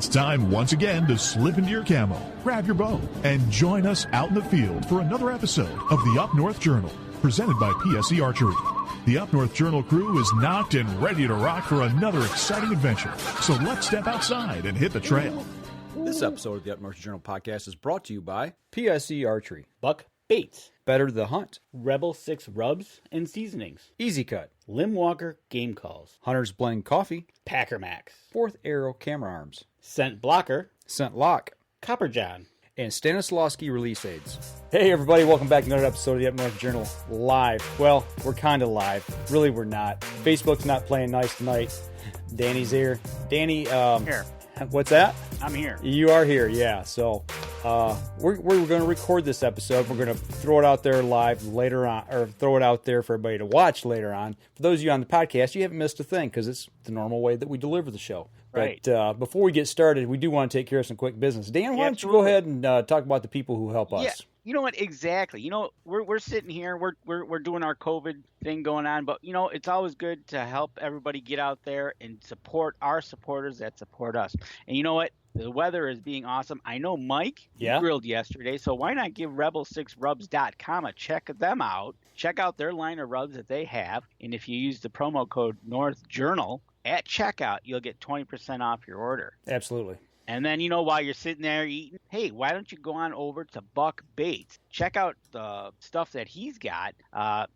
time once again to slip into your camo, grab your bow, and join us out in the field for another episode of the Up North Journal, presented by PSE Archery. The Up North Journal crew is knocked and ready to rock for another exciting adventure. So let's step outside and hit the trail. This episode of the Up North Journal podcast is brought to you by PSE Archery, Buck Baits, Better the Hunt, Rebel 6 Rubs and Seasonings, Easy Cut, Limb Walker Game Calls, Hunter's Blend Coffee, Packer Maxx, Fourth Arrow Camera Arms, Scent Blocker, Scent Lock, Copper John, and Stanislawski Release Aids. Hey everybody, welcome back to another episode of the Up North Journal live. Well, we're kind of live. Really, we're not. Facebook's not playing nice tonight. Danny's here. Danny, here. What's that? I'm here. You are here, yeah. So we're going to record this episode. We're going to throw it out there live later on, or throw it out there for everybody to watch later on. For those of you on the podcast, you haven't missed a thing because it's the normal way that we deliver the show. Right. But before we get started, we do want to take care of some quick business. Dan, why don't you go ahead and talk about the people who help us? Yeah. You know what? Exactly. You know, we're sitting here, we're doing our COVID thing going on, but you know, it's always good to help everybody get out there and support our supporters that support us. And you know what? The weather is being awesome. I know Mike grilled yesterday, so why not give rebel6rubs.com a check them out? Check out their line of rubs that they have, and if you use the promo code NorthJournal at checkout, you'll get 20% off your order. Absolutely. And then, you know, while you're sitting there eating, hey, why don't you go on over to Buck Baits? Check out the stuff that he's got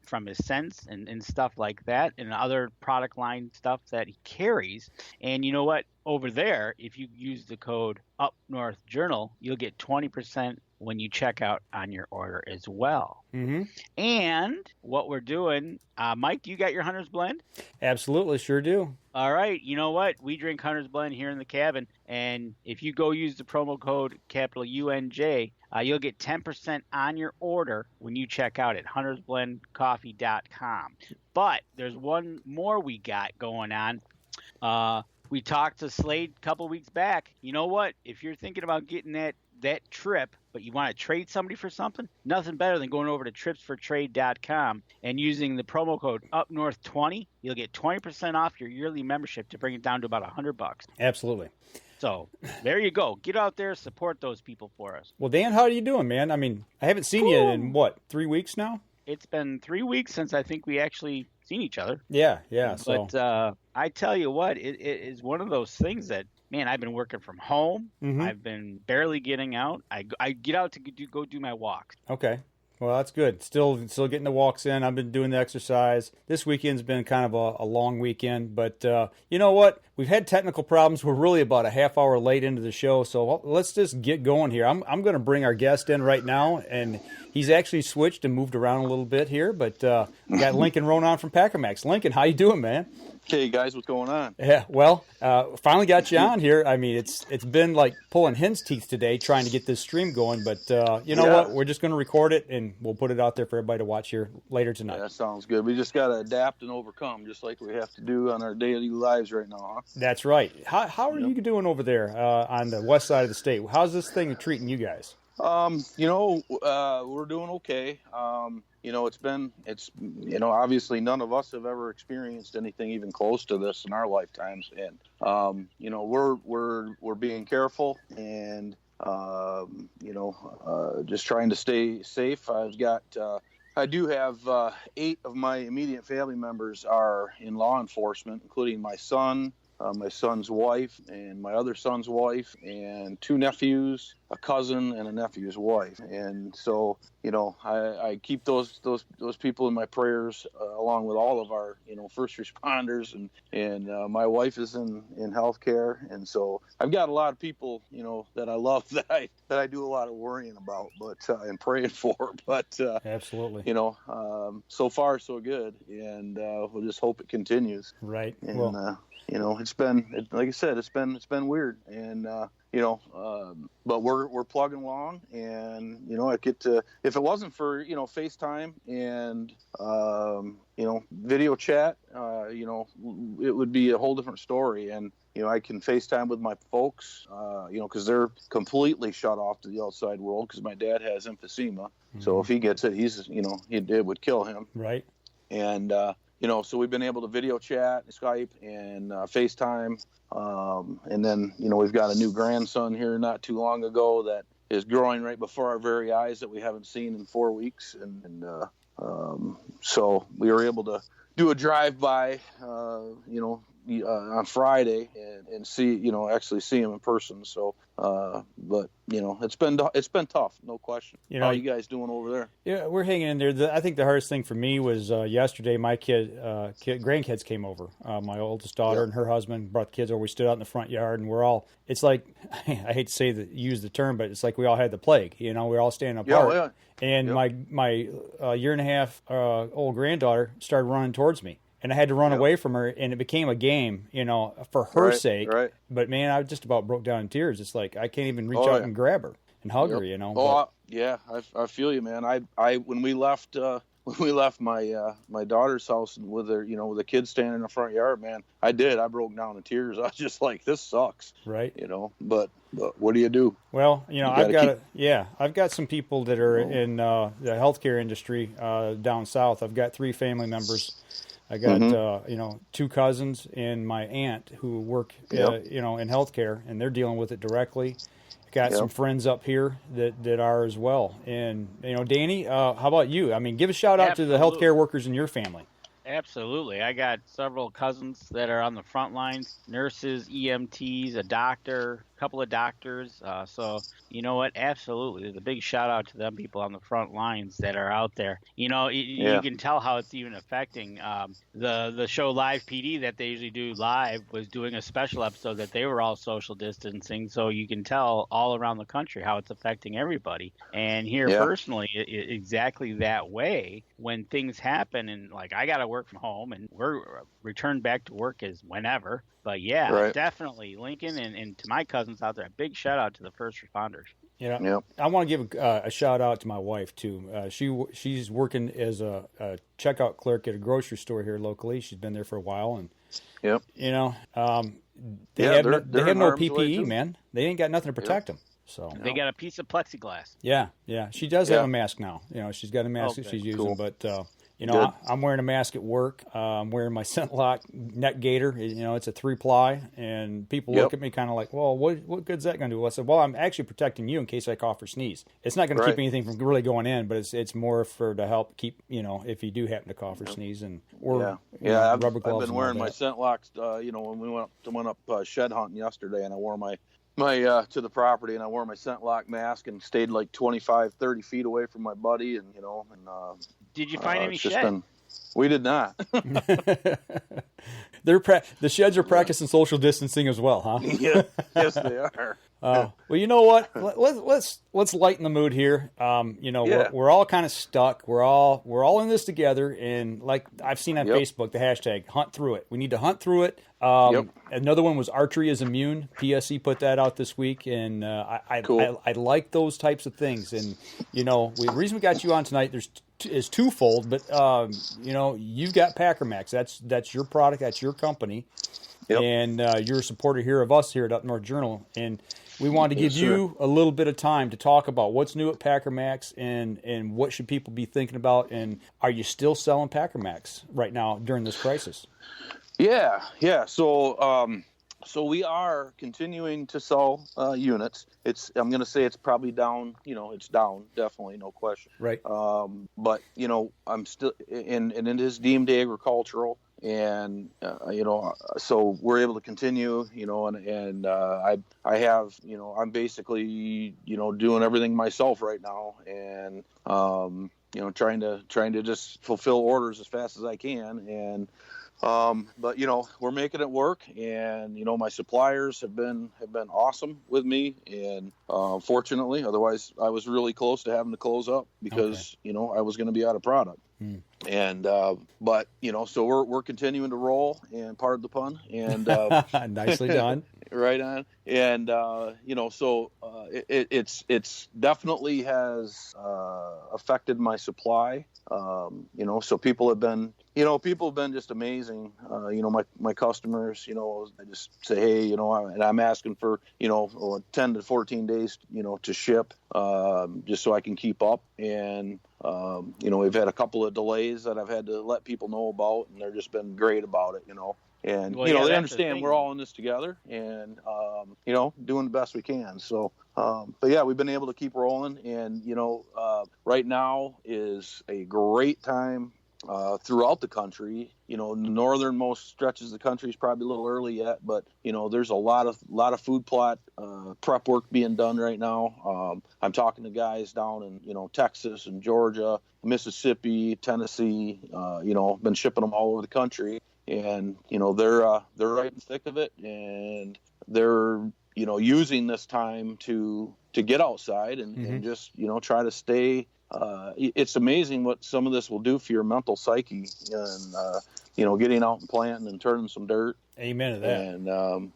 from his scents and stuff like that, and other product line stuff that he carries. And you know what? Over there, if you use the code UpNorthJournal, you'll get 20% when you check out on your order as well. Mm-hmm. And what we're doing, Mike, you got your Hunter's Blend? Absolutely, sure do. All right. You know what? We drink Hunter's Blend here in the cabin. And if you go use the promo code capital UNJ, you'll get 10% on your order when you check out at huntersblendcoffee.com. But there's one more we got going on. We talked to Slade a couple weeks back. You know what? If you're thinking about getting that trip, but you want to trade somebody for something, nothing better than going over to tripsfortrade.com and using the promo code UpNorth20. You'll get 20% off your yearly membership to bring it down to about $100. Absolutely. So there you go. Get out there, support those people for us. Well, Dan, how are you doing, man? I mean, I haven't seen you in, 3 weeks now? It's been 3 weeks since I think we actually seen each other. Yeah. But I tell you what, it is one of those things that, man, I've been working from home. Mm-hmm. I've been barely getting out. I get out to go do my walks. Okay. Well, that's good. Still getting the walks in. I've been doing the exercise. This weekend's been kind of a long weekend, but you know what? We've had technical problems. We're really about a half hour late into the show, so let's just get going here. I'm going to bring our guest in right now, and he's actually switched and moved around a little bit here, but we got Lincoln Rohn from Packer Maxx. Lincoln, how you doing, man? Hey guys, what's going on? Yeah, well, finally got you on here. I mean, it's been like pulling hen's teeth today trying to get this stream going, but you know what? We're just going to record it and we'll put it out there for everybody to watch here later tonight. Yeah, that sounds good. We just got to adapt and overcome, just like we have to do on our daily lives right now, huh? That's right. How are you doing over there on the west side of the state? How's this thing treating you guys? We're doing okay. Obviously none of us have ever experienced anything even close to this in our lifetimes. And, we're being careful and, just trying to stay safe. I do have 8 of my immediate family members are in law enforcement, including my son, my son's wife, and my other son's wife, and 2 nephews, a cousin, and a nephew's wife. And so, I keep those people in my prayers, along with all of our, first responders, and my wife is in healthcare, and so I've got a lot of people, that I love that I do a lot of worrying about, and praying for, but absolutely, so far so good, and we'll just hope it continues. Right. And, well, it's been, like I said, it's been weird, and but we're plugging along, and I get to, if it wasn't for FaceTime and video chat, it would be a whole different story. And I can FaceTime with my folks, because they're completely shut off to the outside world, because my dad has emphysema. Mm-hmm. So if he gets it, it would kill him. Right. And so we've been able to video chat, Skype, and FaceTime. And then, we've got a new grandson here not too long ago that is growing right before our very eyes that we haven't seen in 4 weeks. And so we were able to do a drive-by, on Friday and see, actually see him in person. So, but it's been tough, no question. How are you guys doing over there? Yeah, we're hanging in there. I think the hardest thing for me was yesterday. My grandkids came over. My oldest daughter and her husband brought the kids over. We stood out in the front yard, and we're all. It's like I hate to use the term, but it's like we all had the plague. We're all standing apart. Yeah. And my year and a half old granddaughter started running towards me. And I had to run away from her, and it became a game, for her sake. Right. But, man, I just about broke down in tears. It's like I can't even reach out and grab her and hug her, I feel you, man. I when we left my daughter's house with her, with the kids standing in the front yard, man, I broke down in tears. I was just like, this sucks. Right. But what do you do? Well, I've got some people that are in the healthcare industry down south. I've got 3 family members. I got, 2 cousins and my aunt who work, in healthcare, and they're dealing with it directly. Got some friends up here that are as well. And, Danny, how about you? I mean, give a shout out to the healthcare workers in your family. Absolutely. I got several cousins that are on the front lines, nurses, EMTs, a doctor, a couple of doctors. So, you know what? Absolutely. There's a big shout out to them people on the front lines that are out there. You can tell how it's even affecting the show Live PD that they usually do live was doing a special episode that they were all social distancing. So you can tell all around the country how it's affecting everybody. And here personally, exactly that way when things happen and like I got to work from home and we're returned back to work as whenever. But definitely Lincoln and to my cousins out there, a big shout out to the first responders. I want to give a shout out to my wife too. She's working as a checkout clerk at a grocery store here locally. She's been there for a while, and they have no PPE, man. They ain't got nothing to protect them. So they got a piece of plexiglass. Yeah. She does have a mask now. She's got a mask that she's using, but. I'm wearing a mask at work. I'm wearing my ScentLock neck gaiter. It's a 3-ply, and people look at me kind of like, well, what good's that going to do? I said, well, I'm actually protecting you in case I cough or sneeze. It's not going to keep anything from really going in, but it's more to help keep, if you do happen to cough or sneeze. And I've rubber gloves. I've been wearing my ScentLocks, when we went up shed hunting yesterday, and I wore my to the property, and I wore my ScentLock mask and stayed like 25, 30 feet away from my buddy, and did you find any shed? We did not. The sheds are practicing social distancing as well, huh? Yes, they are. Well, you know what? Let's lighten the mood here. We're all kind of stuck. We're all in this together, and like I've seen on Facebook, the hashtag "Hunt Through It." We need to hunt through it. Another one was Archery is Immune. PSE put that out this week, and I like those types of things. And the reason we got you on tonight is twofold. But you've got Packer Maxx. That's your product. That's your company. And you're a supporter here of us here at Up North Journal, and we wanted to give you a little bit of time to talk about what's new at Packer Maxx and what should people be thinking about, and are you still selling Packer Maxx right now during this crisis? Yeah. So we are continuing to sell units. I'm going to say it's probably down. It's down, definitely, no question. Right. But I'm still and it is deemed agricultural. And, so we're able to continue, and I have, I'm basically, doing everything myself right now, and, trying to just fulfill orders as fast as I can. And, but we're making it work, and my suppliers have been awesome with me, and fortunately, otherwise I was really close to having to close up because I was going to be out of product. And but so we're continuing to roll, and pardon the pun, and nicely done. Right on. And so it's definitely has affected my supply. So people have been just amazing. My customers, I just say, hey, and I'm asking for 10 to 14 days, to ship, just so I can keep up. And We've had a couple of delays that I've had to let people know about, and they've just been great about it, And, they understand we're all in this together and, doing the best we can. So, but yeah, we've been able to keep rolling. And, right now is a great time throughout the country. The northernmost stretches of the country is probably a little early yet, but, there's a lot of food plot prep work being done right now. I'm talking to guys down in, Texas and Georgia, Mississippi, Tennessee, been shipping them all over the country. And, they're right in the thick of it, and they're, using this time to get outside and just, try to stay. It's amazing what some of this will do for your mental psyche and, getting out and planting and turning some dirt. Amen to that. And,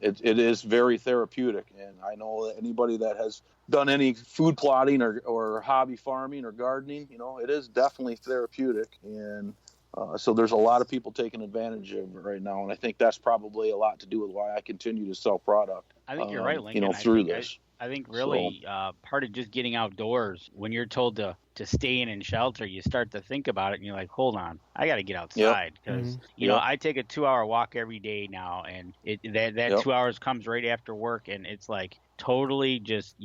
it is very therapeutic. And I know that anybody that has done any food plotting or hobby farming or gardening, it is definitely therapeutic. And, so there's a lot of people taking advantage of it right now, and I think that's probably a lot to do with why I continue to sell product. I think you're right, Lincoln. Through this. I think really part of just getting outdoors, when you're told to stay in and shelter, you start to think about it, and you're like, hold on, I got to get outside because I take a 2-hour walk every day now, and that 2 hours comes right after work, and it's like totally just,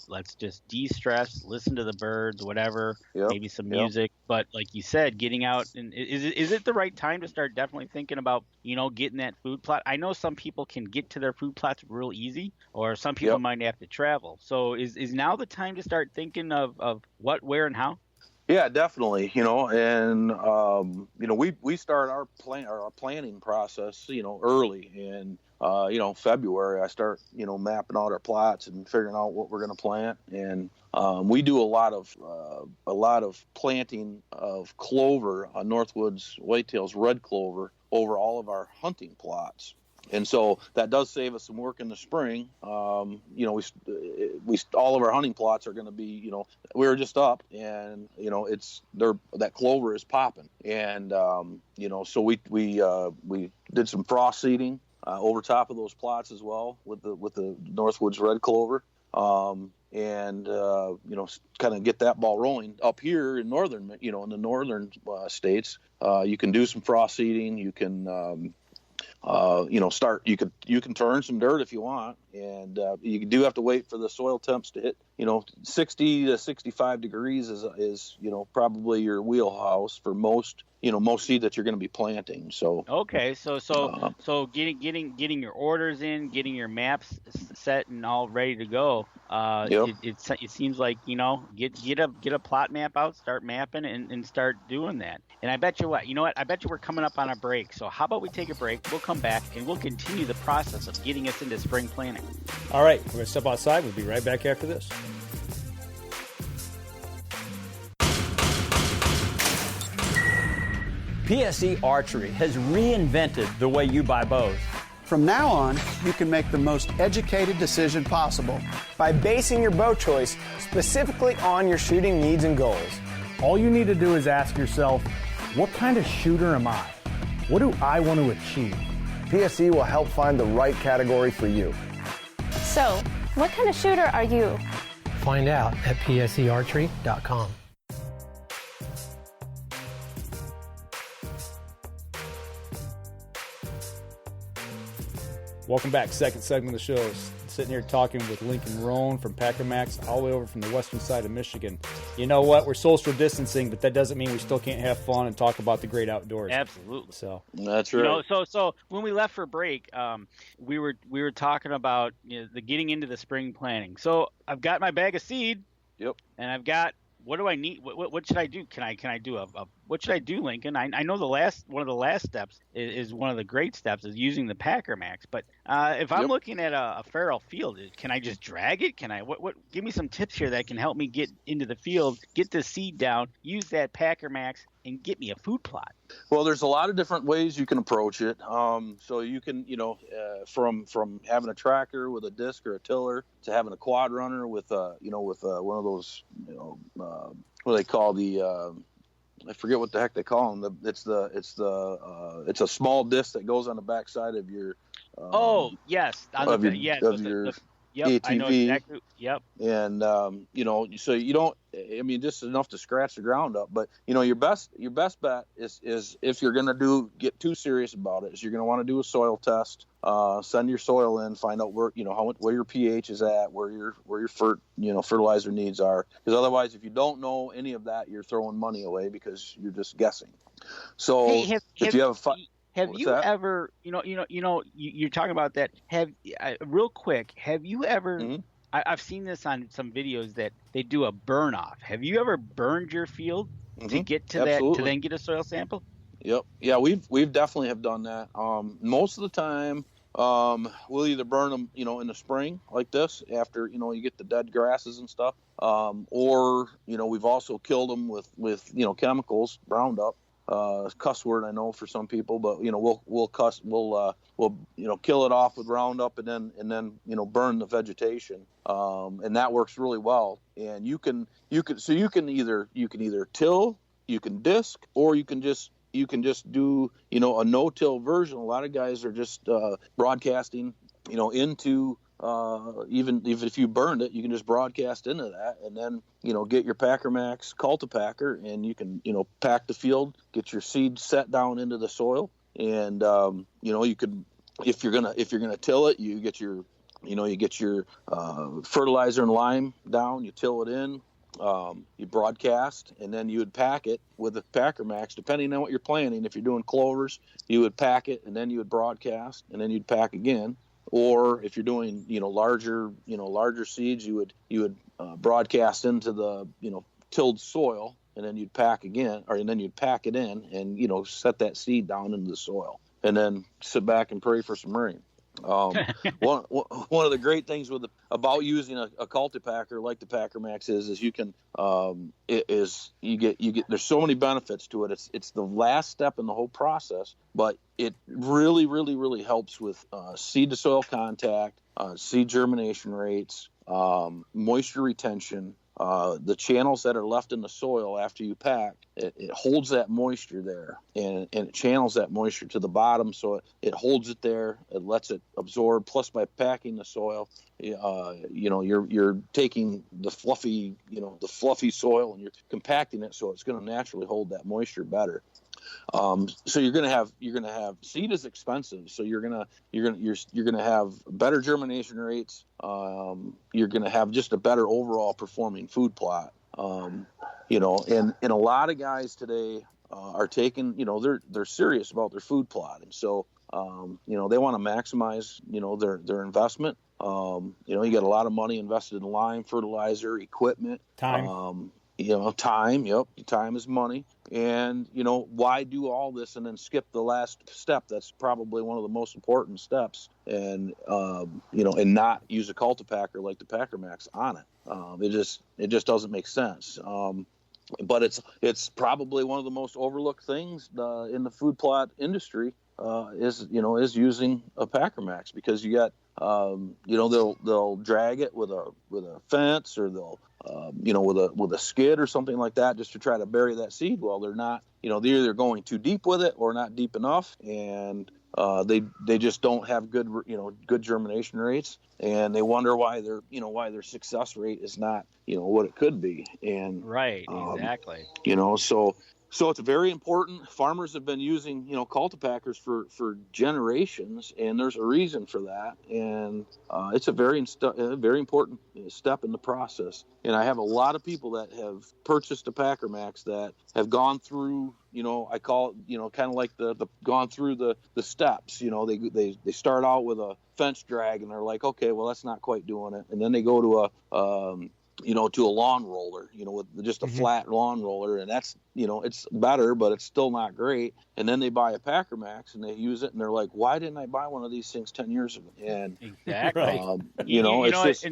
let's just de-stress, listen to the birds, whatever, maybe some music. But like you said, getting out, and is it the right time to start definitely thinking about, getting that food plot? I know some people can get to their food plots real easy, or some people might have to travel. So is now the time to start thinking of what, where, and how? Yeah, definitely. And we start our planning process, early, and February I start, mapping out our plots and figuring out what we're going to plant. And we do a lot of planting of clover, Northwoods Whitetails red clover, over all of our hunting plots. And so that does save us some work in the spring. We all of our hunting plots are going to be, we're just up, and that clover is popping, and so we did some frost seeding over top of those plots as well with the Northwoods red clover, and kind of get that ball rolling up here in northern, in the northern states. You can do some frost seeding. You can you can turn some dirt if you want, and you do have to wait for the soil temps to hit, 60 to 65 degrees is probably your wheelhouse for most seed that you're going to be planting. So okay, so getting your orders in, getting your maps set and all ready to go. It seems like get a plot map out, start mapping, and start doing that. And I bet you what, I bet you we're coming up on a break. So how about we take a break? We'll come back and we'll continue the process of getting us into spring planning. All right, we're going to step outside. We'll be right back after this. PSE Archery has reinvented the way you buy bows. From now on, you can make the most educated decision possible by basing your bow choice specifically on your shooting needs and goals. All you need to do is ask yourself, what kind of shooter am I? What do I want to achieve? PSE will help find the right category for you. So, what kind of shooter are you? Find out at psearchery.com. Welcome back. Second segment of the show. Sitting here talking with Lincoln Rohn from Packer Maxx, all the way over from the western side of Michigan. You know what? We're social distancing, but that doesn't mean we still can't have fun and talk about the great outdoors. Absolutely. So that's right. So when we left for break, we were talking about the getting into the spring planning. So I've got my bag of seed. Yep. And I've got. What do I need? What should I do? Can I do what should I do, Lincoln? I know one of the last steps is one of the great steps is using the Packer Maxx. But if I'm looking at a feral field, can I just drag it? Can I what? Give me some tips here that can help me get into the field, get the seed down, use that Packer Maxx, and get me a food plot. Well, there's a lot of different ways you can approach it. So you can, from having a tracker with a disc or a tiller to having a quad runner with one of those, what do they call I forget what the heck they call them. It's a small disc that goes on the backside of your. Yes. Yep, ATV. I know exactly. Yep. And so you don't. I mean, just enough to scratch the ground up. But your best bet is if you're going to get too serious about it, is you're going to want to do a soil test. Send your soil in, find out where where your pH is at, where your fertilizer needs are. Because otherwise, if you don't know any of that, you're throwing money away because you're just guessing. So if you have a have you ever, you're talking about that. Real quick, have you ever? Mm-hmm. I've seen this on some videos that they do a burn off. Have you ever burned your field to get to that to then get a soil sample? Yep. Yeah, we've definitely have done that. Most of the time, we'll either burn them, in the spring like this after you get the dead grasses and stuff, or we've also killed them with chemicals, Roundup. Cuss word, I know for some people, but we'll kill it off with Roundup and then burn the vegetation, and that works really well. And you can either till, you can disc, or you can just do a no-till version. A lot of guys are just broadcasting into even if you burned it, you can just broadcast into that, and then get your Packer Maxx Cultipacker, and you can pack the field, get your seed set down into the soil, and you could, if you're gonna till it, you get your fertilizer and lime down, you till it in, you broadcast, and then you would pack it with the Packer Maxx, depending on what you're planting. If you're doing clovers, you would pack it, and then you would broadcast, and then you'd pack again. Or if you're doing, larger seeds, you would broadcast into the, tilled soil, and then you'd pack again, and then you'd pack it in, and set that seed down into the soil, and then sit back and pray for some rain. One of the great things about using a cultipacker like the Packer Maxx is you can you get there's so many benefits to it. It's the last step in the whole process, but it really, really, really helps with seed to soil contact, seed germination rates, moisture retention. The channels that are left in the soil after you pack, it holds that moisture there, and it channels that moisture to the bottom, so it holds it there. It lets it absorb. Plus, by packing the soil, you're taking the fluffy soil and you're compacting it, so it's going to naturally hold that moisture better. So you're gonna have seed is expensive, so you're gonna have better germination rates. You're gonna have just a better overall performing food plot. And a lot of guys today are taking, they're serious about their food plotting. So they want to maximize their investment. You got a lot of money invested in lime, fertilizer, equipment, time. Time. Yep, time is money. And why do all this and then skip the last step? That's probably one of the most important steps. And and not use a cultipacker like the Packer Maxx on it. It just doesn't make sense. But it's probably one of the most overlooked things in the food plot industry is using a Packer Maxx, because you got they'll drag it with a fence, or they'll with a skid or something like that, just to try to bury that seed. Well, they're not, they're either going too deep with it or not deep enough, and they just don't have good germination rates, and they wonder why their success rate is not what it could be. And right, exactly. So it's very important. Farmers have been using, cultipackers for generations, and there's a reason for that. And it's a very important step in the process. And I have a lot of people that have purchased a Packer Maxx that have gone through, I call it, kind of like the gone through the steps. They start out with a fence drag, and they're like, okay, well, that's not quite doing it. And then they go to to a lawn roller, with just a flat lawn roller, and that's, it's better, but it's still not great. And then they buy a Packer Maxx and they use it, and they're like, why didn't I buy one of these things 10 years ago? And exactly, it's just.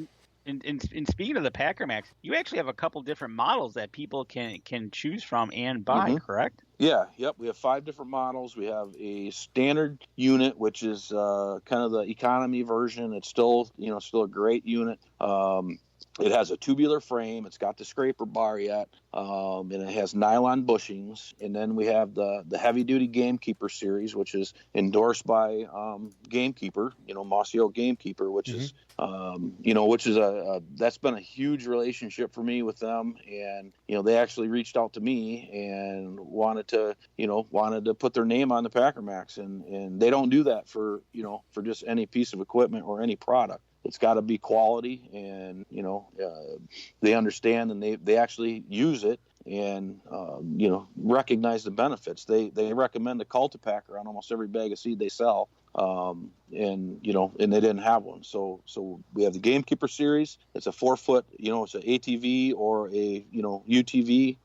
And speaking of the Packer Maxx, you actually have a couple different models that people can choose from and buy, correct? Yeah, yep. We have 5 different models. We have a standard unit, which is kind of the economy version. It's still, still a great unit. It has a tubular frame. It's got the scraper bar yet, and it has nylon bushings. And then we have the heavy-duty Gamekeeper series, which is endorsed by Gamekeeper, Mossy Oak Gamekeeper, which is, which is that's been a huge relationship for me with them. And they actually reached out to me and wanted to put their name on the Packer Maxx, and they don't do that for just any piece of equipment or any product. It's got to be quality, and they understand, and they actually use it, and recognize the benefits. They recommend a Cultipacker on almost every bag of seed they sell, and they didn't have one. So we have the Gamekeeper series. It's a 4-foot, it's an ATV or a UTV,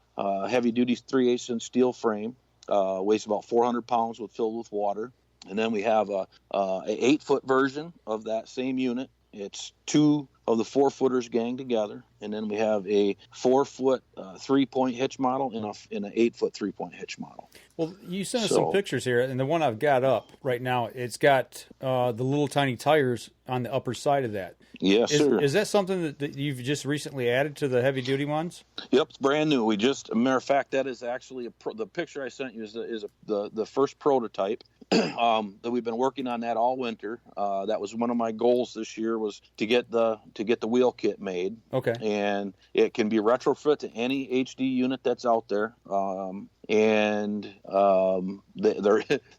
heavy duty 3/8 inch steel frame, weighs about 400 pounds filled with water. And then we have a 8-foot version of that same unit. It's 2 of the 4-footers gang together, and then we have a 4-foot 3-point hitch model and an 8-foot 3-point hitch model. Well, you sent us some pictures here, and the one I've got up right now, it's got the little tiny tires on the upper side of that. Yes, sir. Is that something that you've just recently added to the heavy duty ones? Yep, it's brand new. A matter of fact, that is actually the picture I sent you is the first prototype. That we've been working on that all winter. That was one of my goals this year, was to get the wheel kit made. Okay. And it can be retrofit to any HD unit that's out there.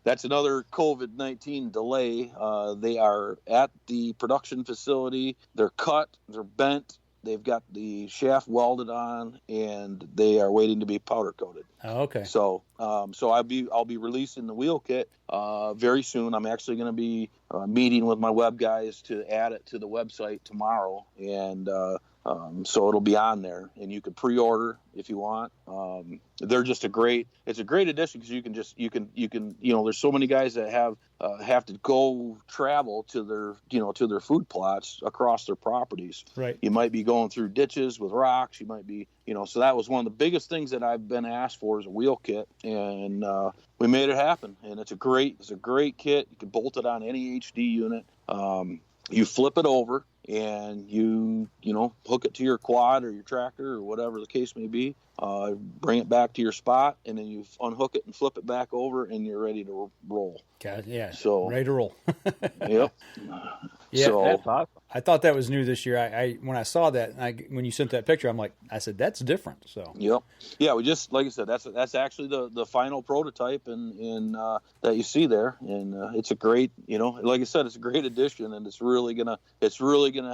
That's another COVID-19 delay. They are at the production facility. They're cut. They're bent. They've got the shaft welded on, and they are waiting to be powder coated. Oh, okay. So I'll be releasing the wheel kit very soon. I'm actually going to be meeting with my web guys to add it to the website tomorrow, and so it'll be on there, and you can pre-order if you want. They're just it's a great addition, because you can there's so many guys that have to go travel to their food plots across their properties. Right. You might be going through ditches with rocks. You might be, so that was one of the biggest things that I've been asked for, is a wheel kit, and we made it happen. And it's a great kit. You can bolt it on any HD unit. You flip it over, and you hook it to your quad or your tractor or whatever the case may be. Bring it back to your spot, and then you unhook it and flip it back over, and you're ready to roll. God, yeah. So ready to roll. Yep. Yeah, so, that's awesome. I thought that was new this year. I when I saw that, when you sent that picture, I said that's different. So yep, yeah. We just, like I said, that's actually the final prototype, and that you see there, and it's a great, like I said, it's a great addition, and it's really gonna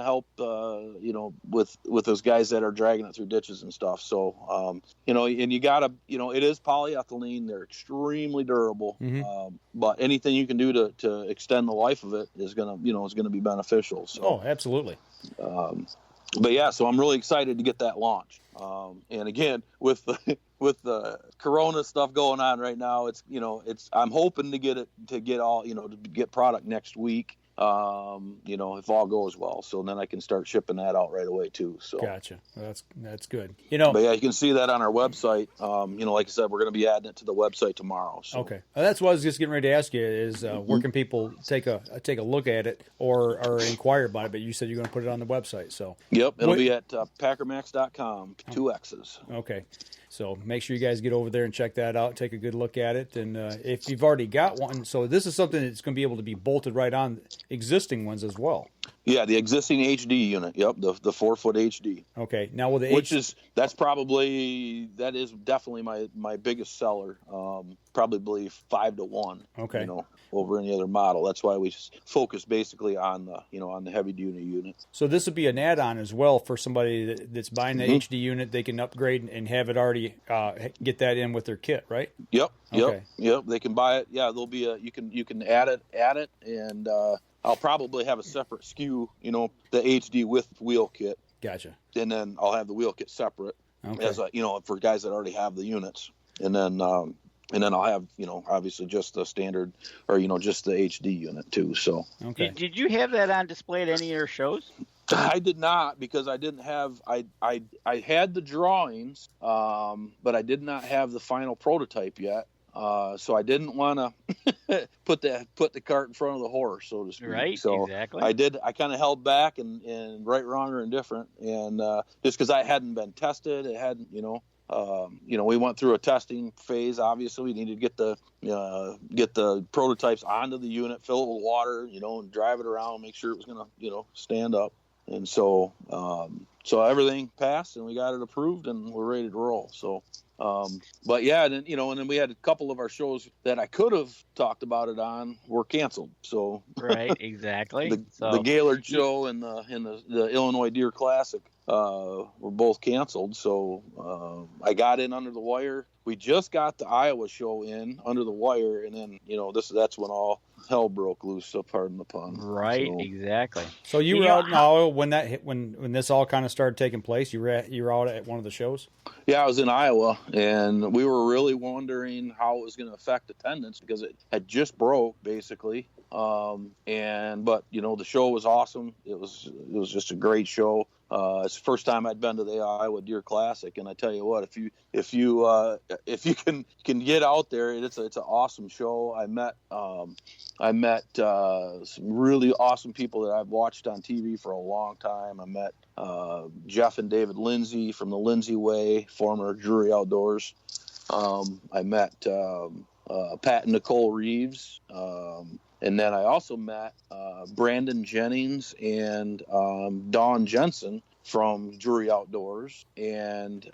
help, with those guys that are dragging it through ditches and stuff. So and you gotta, it is polyethylene. They're extremely durable, but anything you can do to extend the life of it is gonna be beneficial. So. Oh, absolutely. But yeah, so I'm really excited to get that launched. And again, with the Corona stuff going on right now, I'm hoping to get product next week. If all goes well, so then I can start shipping that out right away too. So gotcha. That's good. But yeah, you can see that on our website. Like I said, we're going to be adding it to the website tomorrow. So. Okay, that's what I was just getting ready to ask you, is where can people take a look at it or inquire about it? But you said you're going to put it on the website, so yep, it'll be at packermax.com, 2 X's. Okay. So make sure you guys get over there and check that out, take a good look at it. And if you've already got one, so this is something that's going to be able to be bolted right on existing ones as well. Yeah, the existing HD unit. Yep, the 4-foot HD. Okay, now with the that is definitely my biggest seller. Probably 5 to 1. Okay. Over any other model. That's why we focus basically on the heavy duty unit. So this would be an add-on as well for somebody that's buying the HD unit. They can upgrade and have it already get that in with their kit, right? Yep. Okay. Yep. They can buy it. Yeah, there'll be you can add it, and I'll probably have a separate SKU, the HD with wheel kit. Gotcha. And then I'll have the wheel kit separate, as for guys that already have the units, and then I'll have, obviously just the standard, or just the HD unit too. So. Okay. Did you have that on display at any of your shows? I did not, because I didn't have. I had the drawings, but I did not have the final prototype yet. So I didn't want to put the cart in front of the horse, so to speak. Right, so exactly. I kind of held back and right, wrong, or indifferent, and just because I hadn't been tested, it hadn't, we went through a testing phase. Obviously, we needed to get the prototypes onto the unit, fill it with water, and drive it around, make sure it was going to, stand up. And so everything passed, and we got it approved, and we're ready to roll. So, but yeah, and then we had a couple of our shows that I could have talked about it on were canceled. So right, exactly. the Gaylord show and the Illinois Deer Classic were both canceled. So I got in under the wire. We just got the Iowa show in under the wire, and then that's when all hell broke loose. So pardon the pun. Right, exactly. So you were out in Iowa when this all kind of started taking place. You were out at one of the shows. Yeah, I was in Iowa, and we were really wondering how it was going to affect attendance because it had just broke basically. But the show was awesome. It was just a great show. It's the first time I'd been to the Iowa Deer Classic, and I tell you what, if you can get out there, it's an awesome show. I met some really awesome people that I've watched on TV for a long time. I met Jeff and David Lindsay from the Lindsay Way, former Drury Outdoors. I met Pat and Nicole Reeves. And then I also met Brandon Jennings and Dawn Jensen from Drury Outdoors. And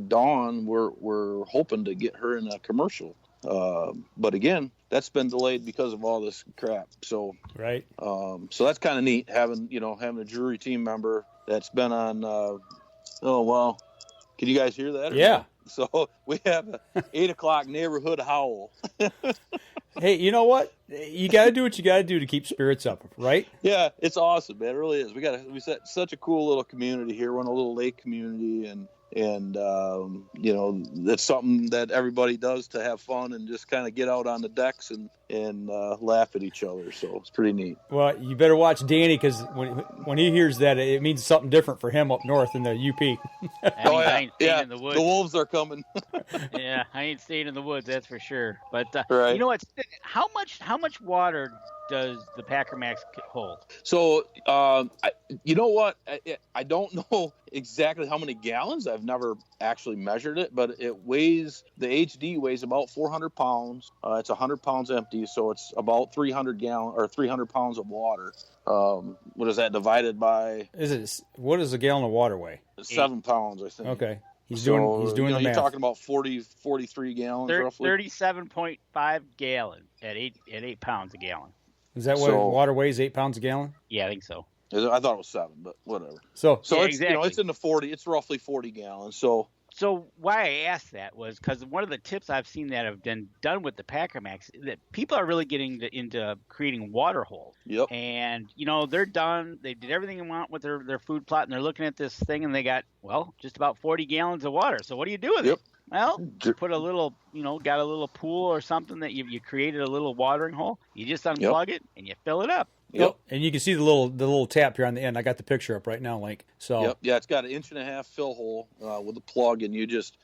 Dawn, we're hoping to get her in a commercial. But again, that's been delayed because of all this crap. So right. So that's kind of neat having a Drury team member that's been on. Can you guys hear that? Yeah. So we have a 8:00 neighborhood howl. Hey, you know what? You got to do what you got to do to keep spirits up, right? Yeah, it's awesome, man. It really is. We set such a cool little community here. We're in a little lake community, and that's something that everybody does to have fun and just kind of get out on the decks and laugh at each other. So it's pretty neat. Well, you better watch Danny because when he hears that, it means something different for him up north in the UP. I ain't staying in the woods. The wolves are coming. Yeah, I ain't staying in the woods, that's for sure. But right. You know what? How much water does the Packer Maxx hold? So, you know what? I don't know exactly how many gallons. I've never actually measured it, but the HD weighs about 400 pounds. It's 100 pounds empty, so it's about 300 pounds of water. What is that divided by? What does a gallon of water weigh? 7 pounds, I think. Okay. He's doing the math. You're talking about 43 gallons roughly. 37.5 gallons at 8 pounds a gallon. Is that what water weighs, 8 pounds a gallon? Yeah, I think so. I thought it was 7, but whatever. So yeah, it's exactly. It's in the 40. It's roughly 40 gallons. So why I asked that was because one of the tips I've seen that have been done with the Packer Maxx, that people are really getting into creating water holes. Yep. And, they're done. They did everything they want with their food plot, and they're looking at this thing, and they got, just about 40 gallons of water. So what do you do with it? Well, you put a little, got a little pool or something that you created a little watering hole. You just unplug it, and you fill it up. Yep. And you can see the little tap here on the end. I got the picture up right now, Link. So yep. Yeah, it's got an 1.5 inch fill hole with a plug, and you just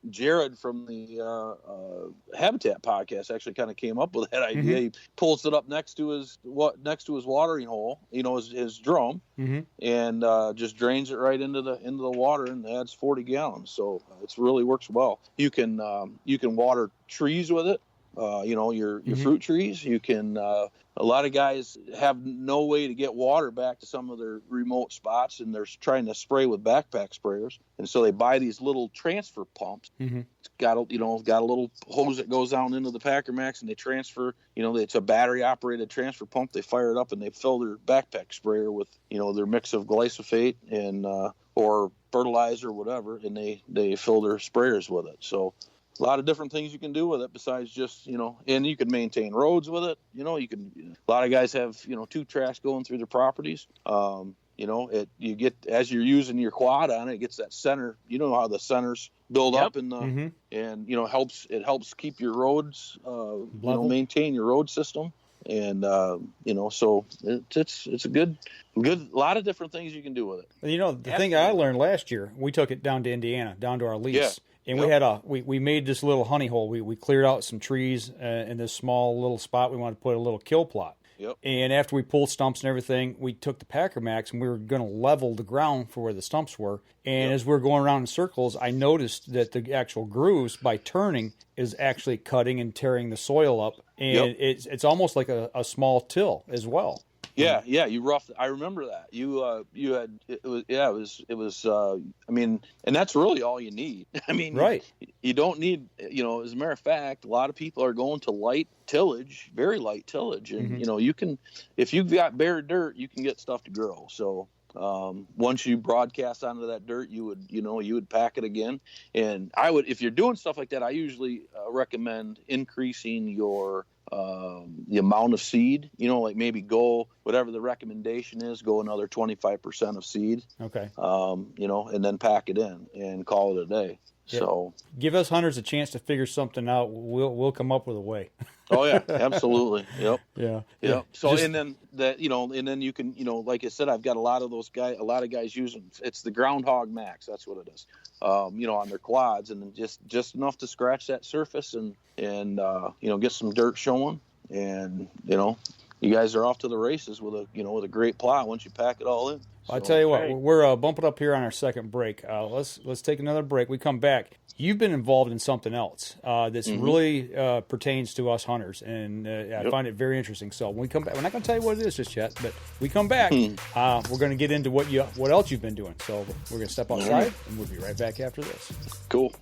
Jared from the Habitat podcast actually kind of came up with that idea. Mm-hmm. He pulls it up next to his watering hole, his drum, mm-hmm. and just drains it right into the water and adds 40 gallons. So it really works well. You can water trees with it. Your mm-hmm. fruit trees. You can. A lot of guys have no way to get water back to some of their remote spots, and they're trying to spray with backpack sprayers, and so they buy these little transfer pumps. Mm-hmm. It's got a little hose that goes down into the Packer Maxx, and they transfer. It's a battery operated transfer pump. They fire it up and they fill their backpack sprayer with their mix of glyphosate and or fertilizer or whatever, and they fill their sprayers with it. So. A lot of different things you can do with it besides just, and you can maintain roads with it. A lot of guys have, 2 tracks going through their properties. You get, as you're using your quad on it, it gets that center, how the centers build up in the, mm-hmm. and, it helps keep your roads, maintain your road system. And, so it's a good, lot of different things you can do with it. The thing I learned last year, we took it down to Indiana, down to our lease. Yeah. And we made this little honey hole. We cleared out some trees in this small little spot. We wanted to put a little kill plot. Yep. And after we pulled stumps and everything, we took the Packer Maxx and we were going to level the ground for where the stumps were. And as we were going around in circles, I noticed that the actual grooves, by turning, is actually cutting and tearing the soil up. And it's almost like a small till as well. Yeah, you roughed. I remember that. You had it was. I mean, and that's really all you need. I mean, right. You don't need. As a matter of fact, a lot of people are going to light tillage, very light tillage, and you can, if you've got bare dirt, you can get stuff to grow. So once you broadcast onto that dirt, you would pack it again. And I would, if you're doing stuff like that, I usually recommend increasing your the amount of seed, like maybe go whatever the recommendation is, go another 25% of seed. Okay. And then pack it in and call it a day. Yeah. So give us hunters a chance to figure something out. We'll come up with a way. Oh yeah, absolutely. Yep. Yeah. So and then and then you can, like I said, I've got a lot of guys using, it's the Groundhog Max. That's what it is. On their quads, and then just enough to scratch that surface and get some dirt showing, and you guys are off to the races with a great plot once you pack it all in. So, I tell you what, we're bumping up here on our second break. Let's take another break. We come back. You've been involved in something else that's really pertains to us hunters, and I find it very interesting. So when we come back, we're not going to tell you what it is just yet, but we come back, we're going to get into what else you've been doing. So we're going to step outside, and we'll be right back after this. Cool.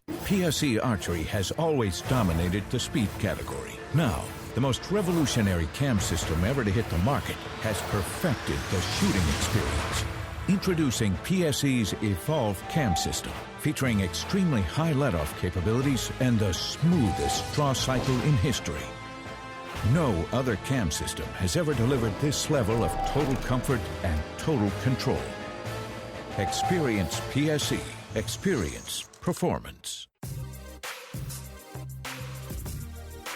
PSE Archery has always dominated the speed category. Now, the most revolutionary cam system ever to hit the market has perfected the shooting experience. Introducing PSE's Evolve Cam System, featuring extremely high let-off capabilities and the smoothest draw cycle in history. No other cam system has ever delivered this level of total comfort and total control. Experience PSE. Experience performance.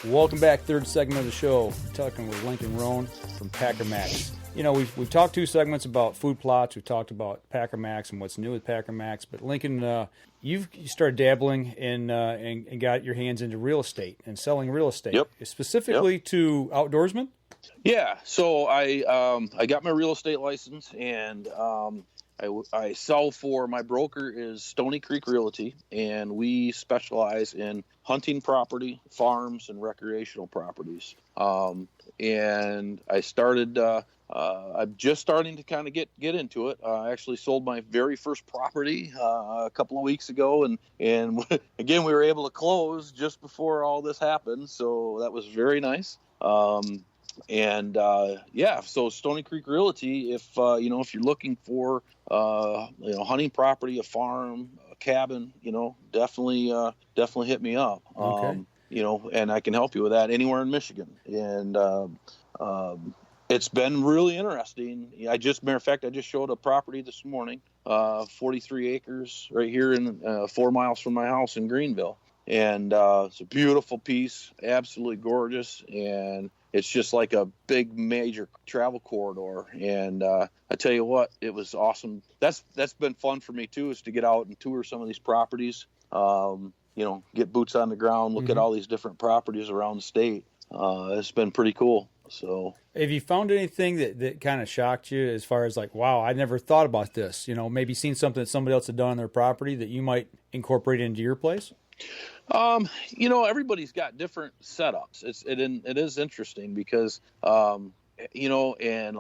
Welcome back, third segment of the show. We're talking with Lincoln Rohn from Packer Maxx. We've talked 2 segments about food plots. We've talked about Packer Maxx and what's new with Packer Maxx. But Lincoln, you started dabbling in and got your hands into real estate and selling real estate, specifically to outdoorsmen. Yeah. So I got my real estate license, and I sell for, my broker is Stony Creek Realty, and we specialize in hunting property, farms, and recreational properties. And I started, I'm just starting to kind of get into it. I actually sold my very first property a couple of weeks ago, and again, we were able to close just before all this happened, so that was very nice. So Stony Creek Realty, if you're looking for hunting property, a farm, a cabin, definitely hit me up. Okay. And I can help you with that anywhere in Michigan. And it's been really interesting. I just showed a property this morning, 43 acres right here in 4 miles from my house in Greenville. And it's a beautiful piece, absolutely gorgeous, and it's just like a big major travel corridor. And I tell you what, it was awesome. That's been fun for me too, is to get out and tour some of these properties. Get boots on the ground, look at all these different properties around the state. It's been pretty cool. So, have you found anything that kind of shocked you, as far as like, wow, I never thought about this? Maybe seen something that somebody else had done on their property that you might incorporate into your place? Everybody's got different setups. It is interesting because, and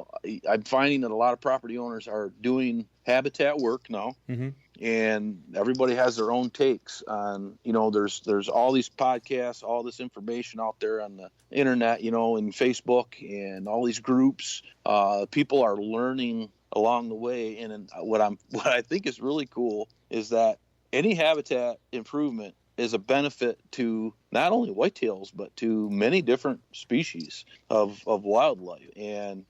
I'm finding that a lot of property owners are doing habitat work now, and everybody has their own takes on, there's all these podcasts, all this information out there on the internet, and Facebook and all these groups. People are learning along the way. And what I think is really cool is that any habitat improvement is a benefit to not only whitetails, but to many different species of wildlife. And,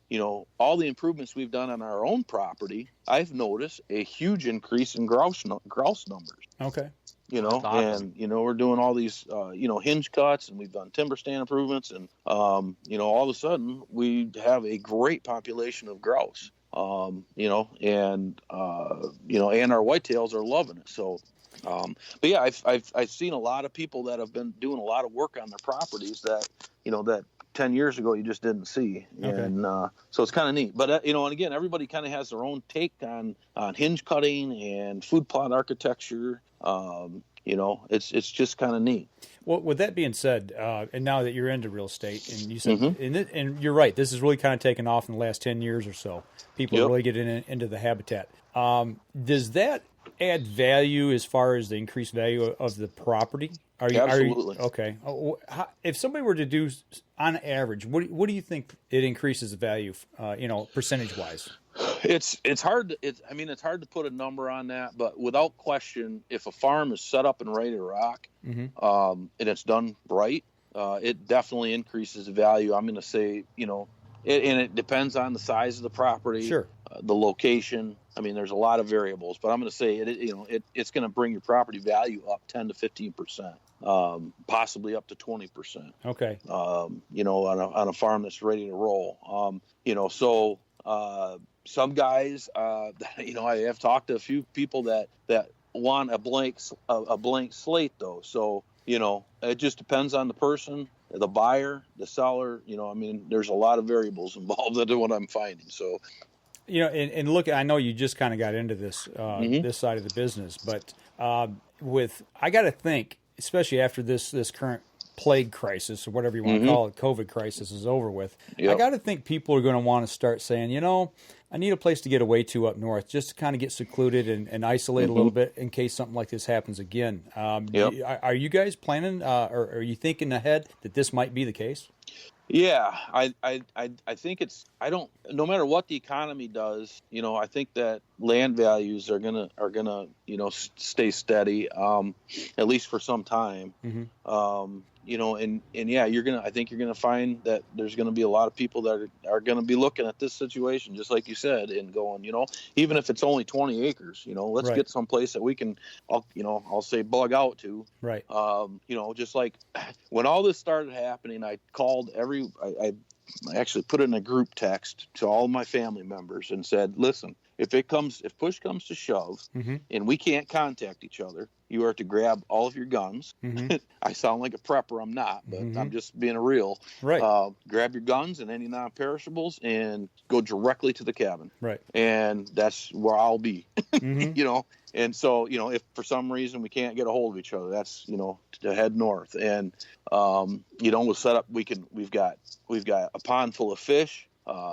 all the improvements we've done on our own property, I've noticed a huge increase in grouse numbers. Okay. Awesome. And, we're doing all these, hinge cuts, and we've done timber stand improvements. And, all of a sudden we have a great population of grouse. you know, and you know, and our whitetails are loving it. So, but yeah, I've seen a lot of people that have been doing a lot of work on their properties that, you know, that 10 years ago you just didn't see. Okay. And so it's kind of neat. But you know, and again, everybody kind of has their own take on hinge cutting and food plot architecture. You know, it's just kind of neat. Well, with that being said, and now that you're into real estate, and you said, and you're right, this is really kind of taken off in the last 10 years or so. People are really getting into the habitat. Does that add value as far as the increased value of the property? Absolutely. Okay. If somebody were to do, on average, what do you think it increases the value, you know, percentage-wise? It's hard. It's hard to put a number on that, but without question, if a farm is set up and ready to rock, and it's done right, it definitely increases the value. I'm going to say, you know, and it depends on the size of the property, sure, the location. I mean, there's a lot of variables, but I'm going to say it's going to bring your property value up 10 to 15%, possibly up to 20%. Okay. You know, on a farm that's ready to roll. You know, so. Some guys, you know, I have talked to a few people that want a blank slate though. So, you know, it just depends on the person, the buyer, the seller. You know, I mean, there's a lot of variables involved into what I'm finding. So, you know, and look, I know you just kind of got into this this side of the business, but I got to think, especially after this current plague crisis or whatever you want to call it, COVID crisis is over with. I got to think people are going to want to start saying, you know, I need a place to get away to up north, just to kind of get secluded and isolate a little bit in case something like this happens again. Are you guys planning, or are you thinking ahead that this might be the case? Yeah, I think no matter what the economy does, you know, I think that land values are gonna, you know, stay steady, at least for some time. You know, and yeah, I think you're gonna find that there's gonna be a lot of people that are gonna be looking at this situation, just like you said, and going, you know, even if it's only 20 acres, you know, let's get someplace that we can, I'll say bug out to. Right. You know, just like when all this started happening, I called I actually put it in a group text to all my family members and said, listen, if push comes to shove and we can't contact each other, you are to grab all of your guns. I sound like a prepper. I'm not, but I'm just being real. Right. Grab your guns and any non-perishables and go directly to the cabin. Right. And that's where I'll be, you know? And so, you know, if for some reason we can't get a hold of each other, that's, you know, to head north. And, you know, we'll set up, we've got a pond full of fish.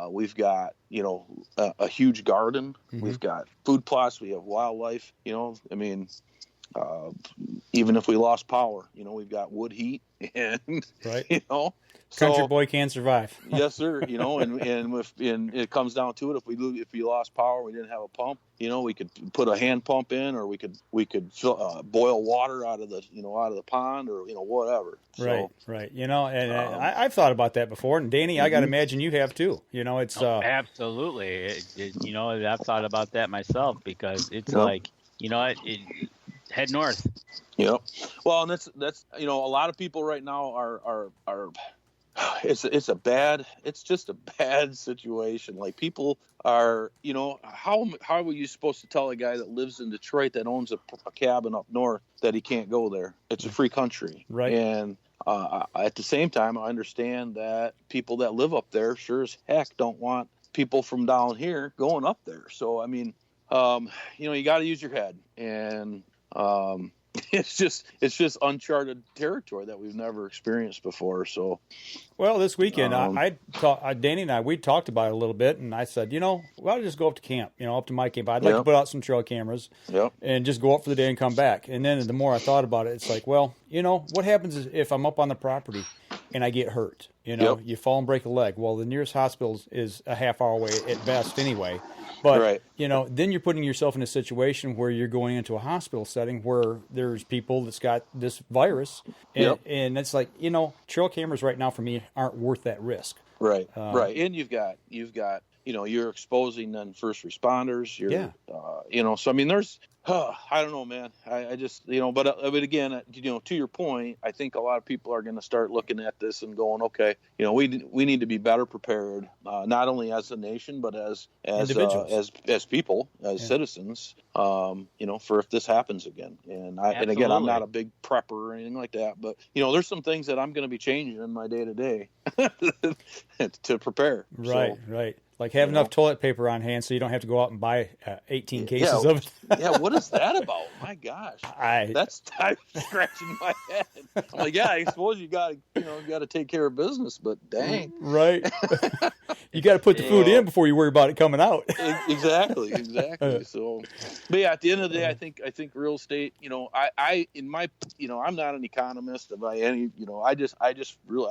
We've got, you know, a huge garden. We've got food plots. We have wildlife, you know, I mean, even if we lost power, you know, we've got wood heat and, you know, country boy can survive. Yes, sir. You know, and it comes down to it. If we lost power, we didn't have a pump, you know, we could put a hand pump in, or we could boil water out of the pond, or, you know, whatever. Right. You know, and I've thought about that before. And Danny, I got to imagine you have too. You know, it's absolutely. You know, I've thought about that myself, because it's like, you know, head north. Yep. Well, and that's you know, a lot of people right now are it's just a bad situation. Like, people are, you know, how are you supposed to tell a guy that lives in Detroit that owns a cabin up north that he can't go there? It's a free country. Right. And at the same time, I understand that people that live up there sure as heck don't want people from down here going up there. So, I mean, you know, you got to use your head, and it's just uncharted territory that we've never experienced before. So, well, this weekend, Danny and we talked about it a little bit, and I said, you know, we ought to just go up to camp, you know, up to my camp. I'd like to put out some trail cameras and just go up for the day and come back. And then the more I thought about it, it's like, well, you know, what happens if I'm up on the property and I get hurt? You know, you fall and break a leg. Well, the nearest hospital is a half hour away at best anyway. But, you know, then you're putting yourself in a situation where you're going into a hospital setting where there's people that's got this virus. And it's like, you know, trail cameras right now for me aren't worth that risk. Right. And you've got you're exposing then first responders. So I mean, there's, I don't know, man. I just, but again, to your point, I think a lot of people are going to start looking at this and going, okay, we need to be better prepared, not only as a nation, but as people, as citizens, for if this happens again. And again, I'm not a big prepper or anything like that, but there's some things that I'm going to be changing in my day to day to prepare. Right. Like have enough toilet paper on hand so you don't have to go out and buy 18 cases of it. Yeah, what is that about? My gosh, I'm scratching my head. I'm like, I suppose you got to take care of business, but dang, right? You got to put the food in before you worry about it coming out. Exactly. So, but yeah, at the end of the day, I think real estate. I'm not an economist by any. I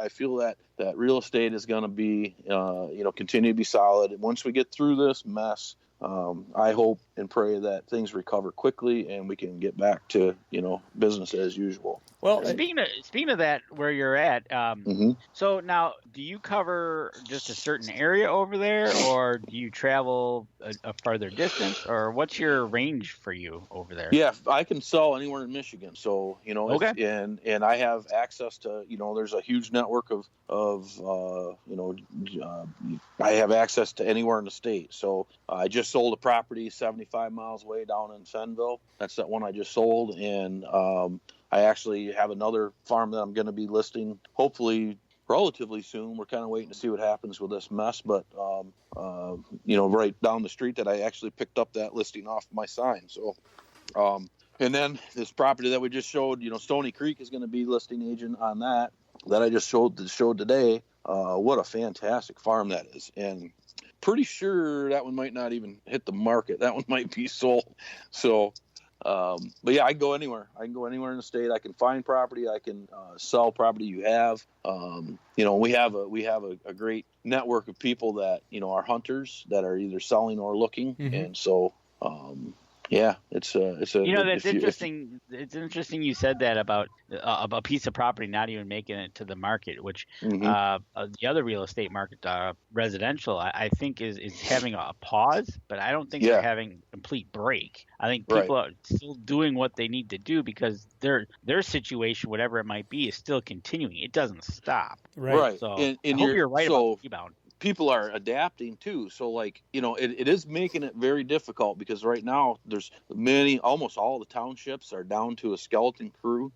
feel that real estate is going to be, continue to be solid. And once we get through this mess, I hope and pray that things recover quickly and we can get back to, business as usual. Well, speaking of that, where you're at, so now, do you cover just a certain area over there, or do you travel a farther distance, or what's your range for you over there? Yeah, I can sell anywhere in Michigan. So, and I have access to, there's a huge network of I have access to anywhere in the state. So I just sold a property 75 miles away down in Fenville. That's that one I just sold. And I actually have another farm that I'm going to be listing hopefully relatively soon. We're kind of waiting to see what happens with this mess, but right down the street that I actually picked up that listing off my sign. So and then this property that we just showed, Stony Creek is going to be listing agent on that I just showed today. What a fantastic farm that is. And pretty sure that one might not even hit the market. That one might be sold. So, but yeah, I can go anywhere. I can go anywhere in the state. I can find property. I can sell property you have. We have a great network of people that, are hunters that are either selling or looking. Mm-hmm. And so, it's interesting. It's interesting you said that about a piece of property not even making it to the market, which the other real estate market, residential, I think is having a pause, but I don't think they're having a complete break. I think people are still doing what they need to do because their situation, whatever it might be, is still continuing. It doesn't stop. Right. So I hope you're right about the rebound. People are adapting too. So it is making it very difficult because right now there's almost all the townships are down to a skeleton crew.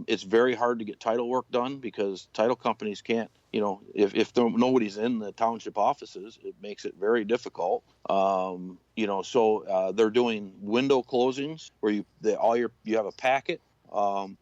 It's very hard to get title work done because title companies can't, if nobody's in the township offices, it makes it very difficult. So they're doing window closings where you have a packet.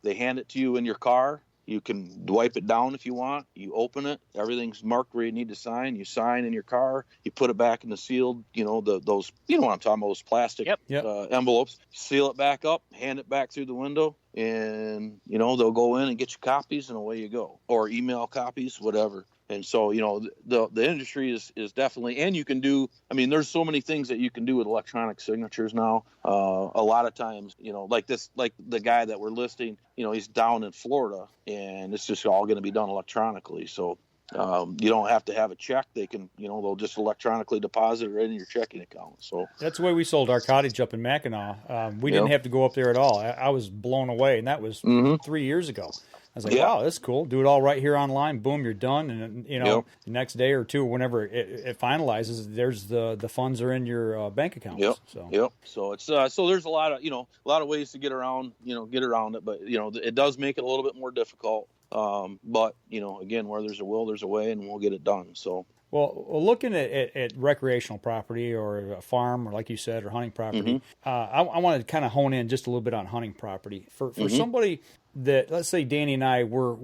They hand it to you in your car. You can wipe it down if you want. You open it. Everything's marked where you need to sign. You sign in your car. You put it back in the sealed, those, what I'm talking about, those plastic envelopes. Seal it back up, hand it back through the window, and, they'll go in and get you copies, and away you go. Or email copies, whatever. And so, the industry is definitely, and you can do, there's so many things that you can do with electronic signatures now. A lot of times, like the guy that we're listing, he's down in Florida and it's just all going to be done electronically. So, you don't have to have a check. They can, they'll just electronically deposit it right in your checking account. So that's the way we sold our cottage up in Mackinac. We didn't have to go up there at all. I was blown away. And that was 3 years ago. I was like, wow, that's cool. Do it all right here online. Boom, you're done. And, the next day or two, whenever it finalizes, there's the funds are in your bank account. So it's so there's a lot of ways to get around it. But, it does make it a little bit more difficult. But, again, where there's a will, there's a way, and we'll get it done. So. Well, looking at recreational property or a farm, or like you said, or hunting property, I want to kind of hone in just a little bit on hunting property. For somebody that, let's say Danny and I were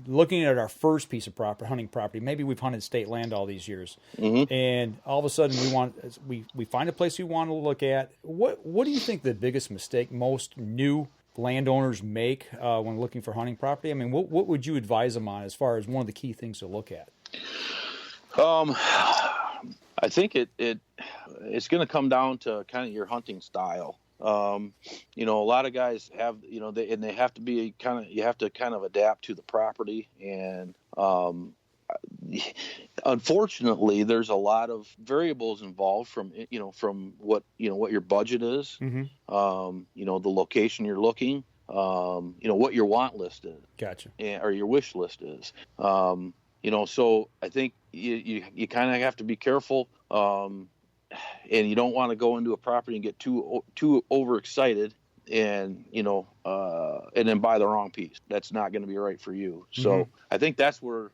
looking at our first piece of property, hunting property. Maybe we've hunted state land all these years, and all of a sudden we find a place we want to look at. What do you think the biggest mistake most new landowners make when looking for hunting property? What would you advise them on as far as one of the key things to look at? I think it's going to come down to kind of your hunting style. A lot of guys have, they have to be you have to kind of adapt to the property. And, unfortunately, there's a lot of variables involved from what your budget is, the location you're looking, what your want list is. Gotcha. Or your wish list is. So I think you kind of have to be careful, and you don't want to go into a property and get too overexcited, and and then buy the wrong piece. That's not going to be right for you. So I think that's where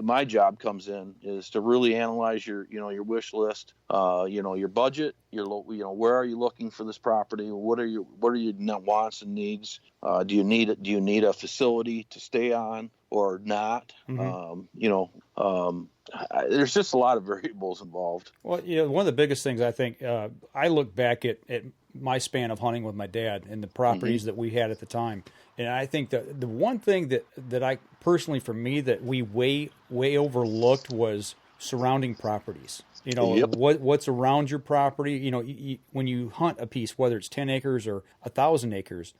my job comes in, is to really analyze your wish list, your budget, where are you looking for this property? What are your wants and needs? Do you need a facility to stay on or not? There's just a lot of variables involved. Well, one of the biggest things I think, I look back at my span of hunting with my dad and the properties that we had at the time. And I think that the one thing that I personally, for me, that we way overlooked was surrounding properties. What's around your property. When you hunt a piece, whether it's 10 acres or 1,000 acres,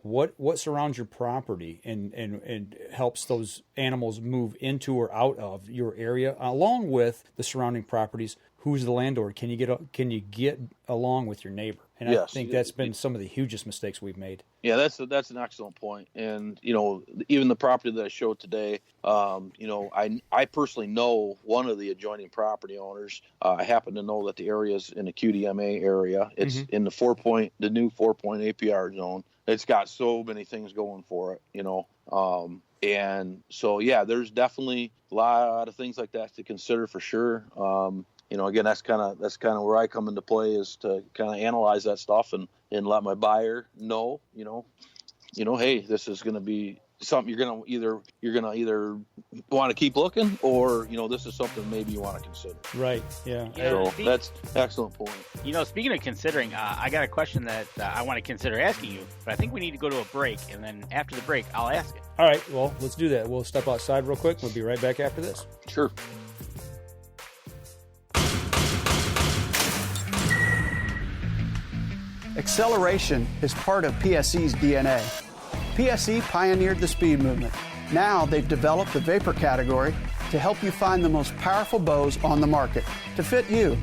what surrounds your property and helps those animals move into or out of your area, along with the surrounding properties. Who's the landlord? Can you get along with your neighbor? And I think that's been some of the hugest mistakes we've made. Yeah, that's an excellent point. And even the property that I showed today, I personally know one of the adjoining property owners. I happen to know that the area is in the QDMA area. It's in the new 4-point APR zone. It's got so many things going for it, and so there's definitely a lot of things like that to consider for sure. Again, that's kind of where I come into play, is to kind of analyze that stuff and let my buyer know, hey, this is going to be something you're going to either want to keep looking, or this is something maybe you want to consider. Right. Yeah. So that's excellent point. Speaking of considering, I got a question that I want to consider asking you, but I think we need to go to a break, and then after the break, I'll ask it. All right. Well, let's do that. We'll step outside real quick. We'll be right back after this. Sure. Acceleration is part of PSE's DNA. PSE pioneered the speed movement. Now they've developed the vapor category to help you find the most powerful bows on the market to fit you.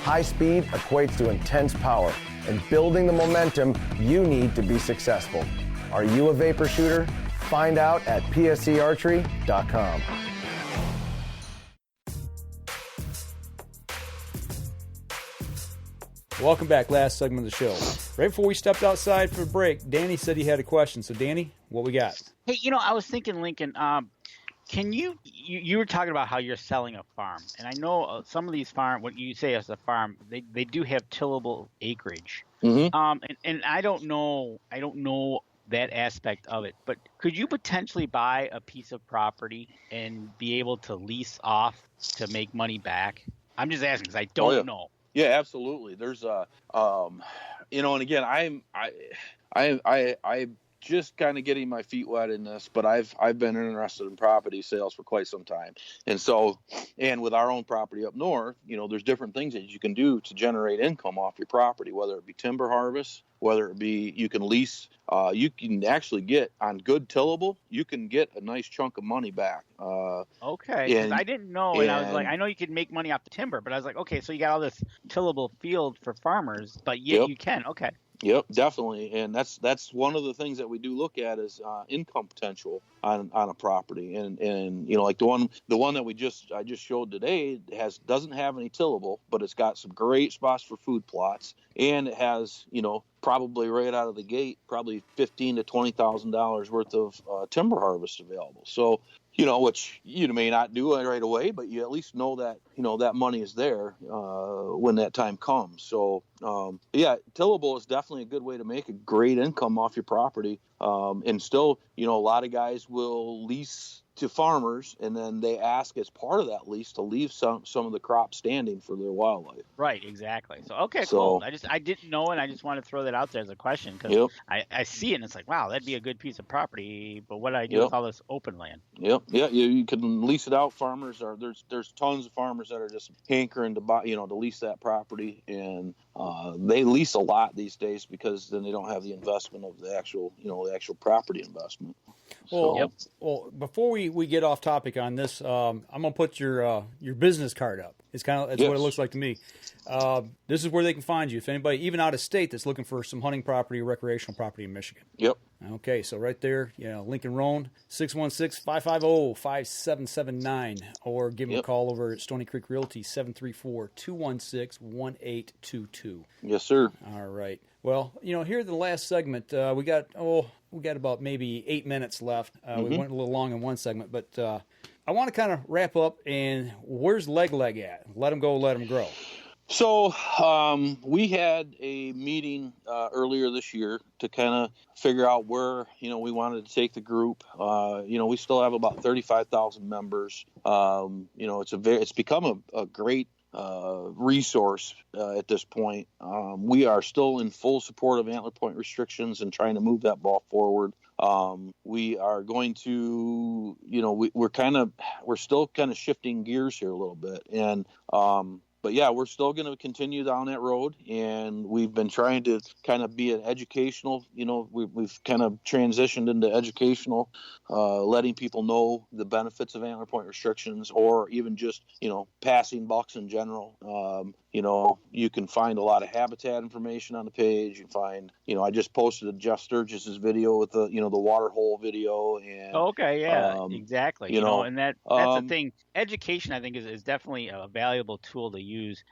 High speed equates to intense power and building the momentum you need to be successful. Are you a vapor shooter? Find out at psearchery.com. Welcome back. Last segment of the show. Right before we stepped outside for a break, Danny said he had a question. So, Danny, what we got? Hey, I was thinking, Lincoln, can you were talking about how you're selling a farm, and I know some of these what you say as a farm, they do have tillable acreage. And I don't know that aspect of it, but could you potentially buy a piece of property and be able to lease off to make money back? I'm just asking because I don't know. Yeah, absolutely. There's and again, I'm just kind of getting my feet wet in this, but I've been interested in property sales for quite some time. And with our own property up north, there's different things that you can do to generate income off your property, whether it be timber harvest, whether it be you can lease, you can actually get on good tillable, you can get a nice chunk of money back. Okay, because I didn't know, and I was like, I know you could make money off the timber, but I was like, okay, so you got all this tillable field for farmers, but yet you can, okay. Yep, definitely, and that's one of the things that we do look at is income potential on a property, and like the one that I just showed today doesn't have any tillable, but it's got some great spots for food plots, and it has probably right out of the gate probably $15,000 to $20,000 worth of timber harvest available. So which you may not do it right away, but you at least know that that money is there when that time comes. So tillable is definitely a good way to make a great income off your property. And still, a lot of guys will lease to farmers, and then they ask as part of that lease to leave some of the crops standing for their wildlife. Right, exactly. So cool. I didn't know, and I just wanted to throw that out there as a question because I see it and it's like, wow, that'd be a good piece of property. But what do I do with all this open land? Yep. Yeah, you can lease it out. Farmers there's tons of farmers that are just hankering to buy, to lease that property, and they lease a lot these days because then they don't have the investment of the actual property investment. Well, well, before we get off topic on this, I'm gonna put your business card up. It's what it looks like to me. This is where they can find you. If anybody, even out of state, that's looking for some hunting property or recreational property in Michigan. Yep. Okay, so right there, Lincoln Rohn, 616-550-5779, or give them a call over at Stony Creek Realty, 734-216-1822. Yes, sir. All right. Well, here in the last segment, we got about maybe 8 minutes left. We went a little long in one segment, but I want to kind of wrap up. And where's Leg at? Let them go, let them grow. So we had a meeting earlier this year to kind of figure out where we wanted to take the group. We still have about 35,000 members. It's become a great resource at this point. We are still in full support of antler point restrictions and trying to move that ball forward. We are going to, we're still kind of shifting gears here a little bit, and but yeah, we're still going to continue down that road, and we've been trying to kind of be an educational, we've kind of transitioned into educational, letting people know the benefits of antler point restrictions, or even just, passing bucks in general. You can find a lot of habitat information on the page. You find, I just posted Jeff Sturgis's video with the water hole video. And okay, yeah, exactly. And that's the thing. Education, I think, is definitely a valuable tool to use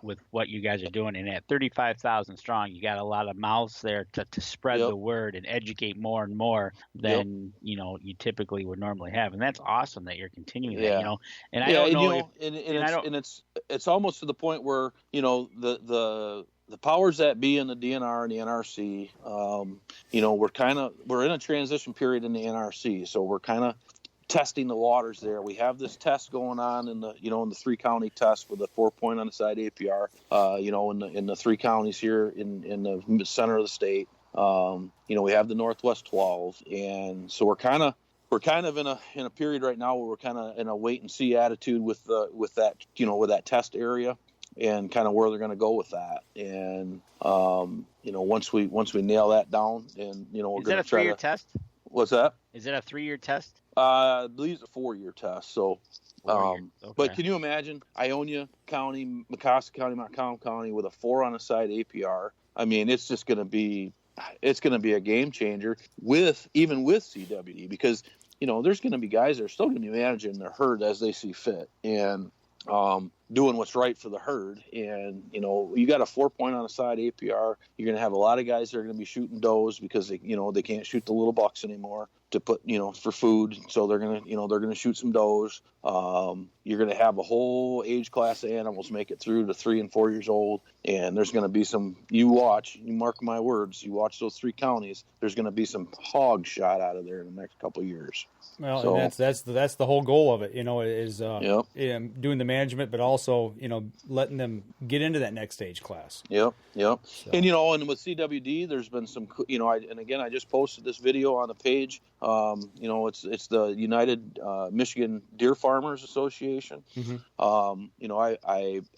with what you guys are doing. And at 35,000 strong, you got a lot of mouths there to spread the word and educate more and more than you typically would normally have. And that's awesome that you're continuing that. And I don't know it's almost to the point where the powers that be in the DNR and the NRC, we're in a transition period in the NRC, so we're kind of testing the waters there. We have this test going on in the 3-county test with a 4-point on the side APR, in the 3 counties here in the center of the state. We have the Northwest 12, and so we're kind of in a period right now where we're kind of in a wait and see attitude with that test area and kind of where they're going to go with that. And once we nail that down, and we're going to try to. Is that a 3-year test? What's that? Is it a 3-year test? I believe it's a 4-year test. So, Okay. But can you imagine Ionia County, Mecosta County, Montcalm County with a 4 on the side APR? I mean, it's just going to be a game changer even with CWD, because there's going to be guys that are still going to be managing their herd as they see fit and doing what's right for the herd. And you got a 4-point on the side APR, you're going to have a lot of guys that are going to be shooting does because they can't shoot the little bucks anymore to put for food, so they're going to shoot some does. You're going to have a whole age class of animals make it through to 3 and 4 years old, and there's going to be some, you mark my words, you watch those 3 counties, there's going to be some hogs shot out of there in the next couple of years. Well, so, and that's the whole goal of it, is doing the management, but also letting them get into that next age class. Yep. So. And and with CWD, there's been some I just posted this video on the page. It's the United Michigan Deer Farmers Association. Mm-hmm.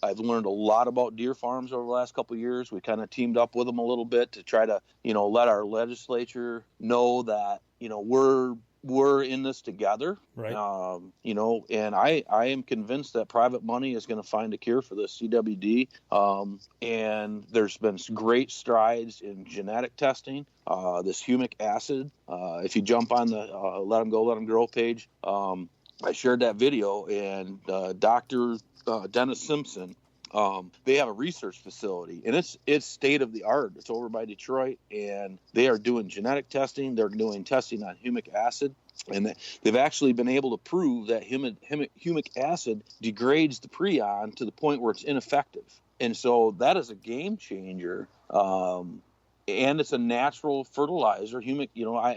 I've learned a lot about deer farms over the last couple of years. We kind of teamed up with them a little bit to try to let our legislature know that we're in this together, right? And I am convinced that private money is going to find a cure for this CWD. And there's been some great strides in genetic testing. This humic acid. If you jump on the Let 'em Go, Let 'em Grow page, I shared that video, and Dr. Dennis Simpson. They have a research facility, and it's state of the art. It's over by Detroit, and they are doing genetic testing. They're doing testing on humic acid, and they've actually been able to prove that humic acid degrades the prion to the point where it's ineffective. And so that is a game changer. And it's a natural fertilizer. Humic, I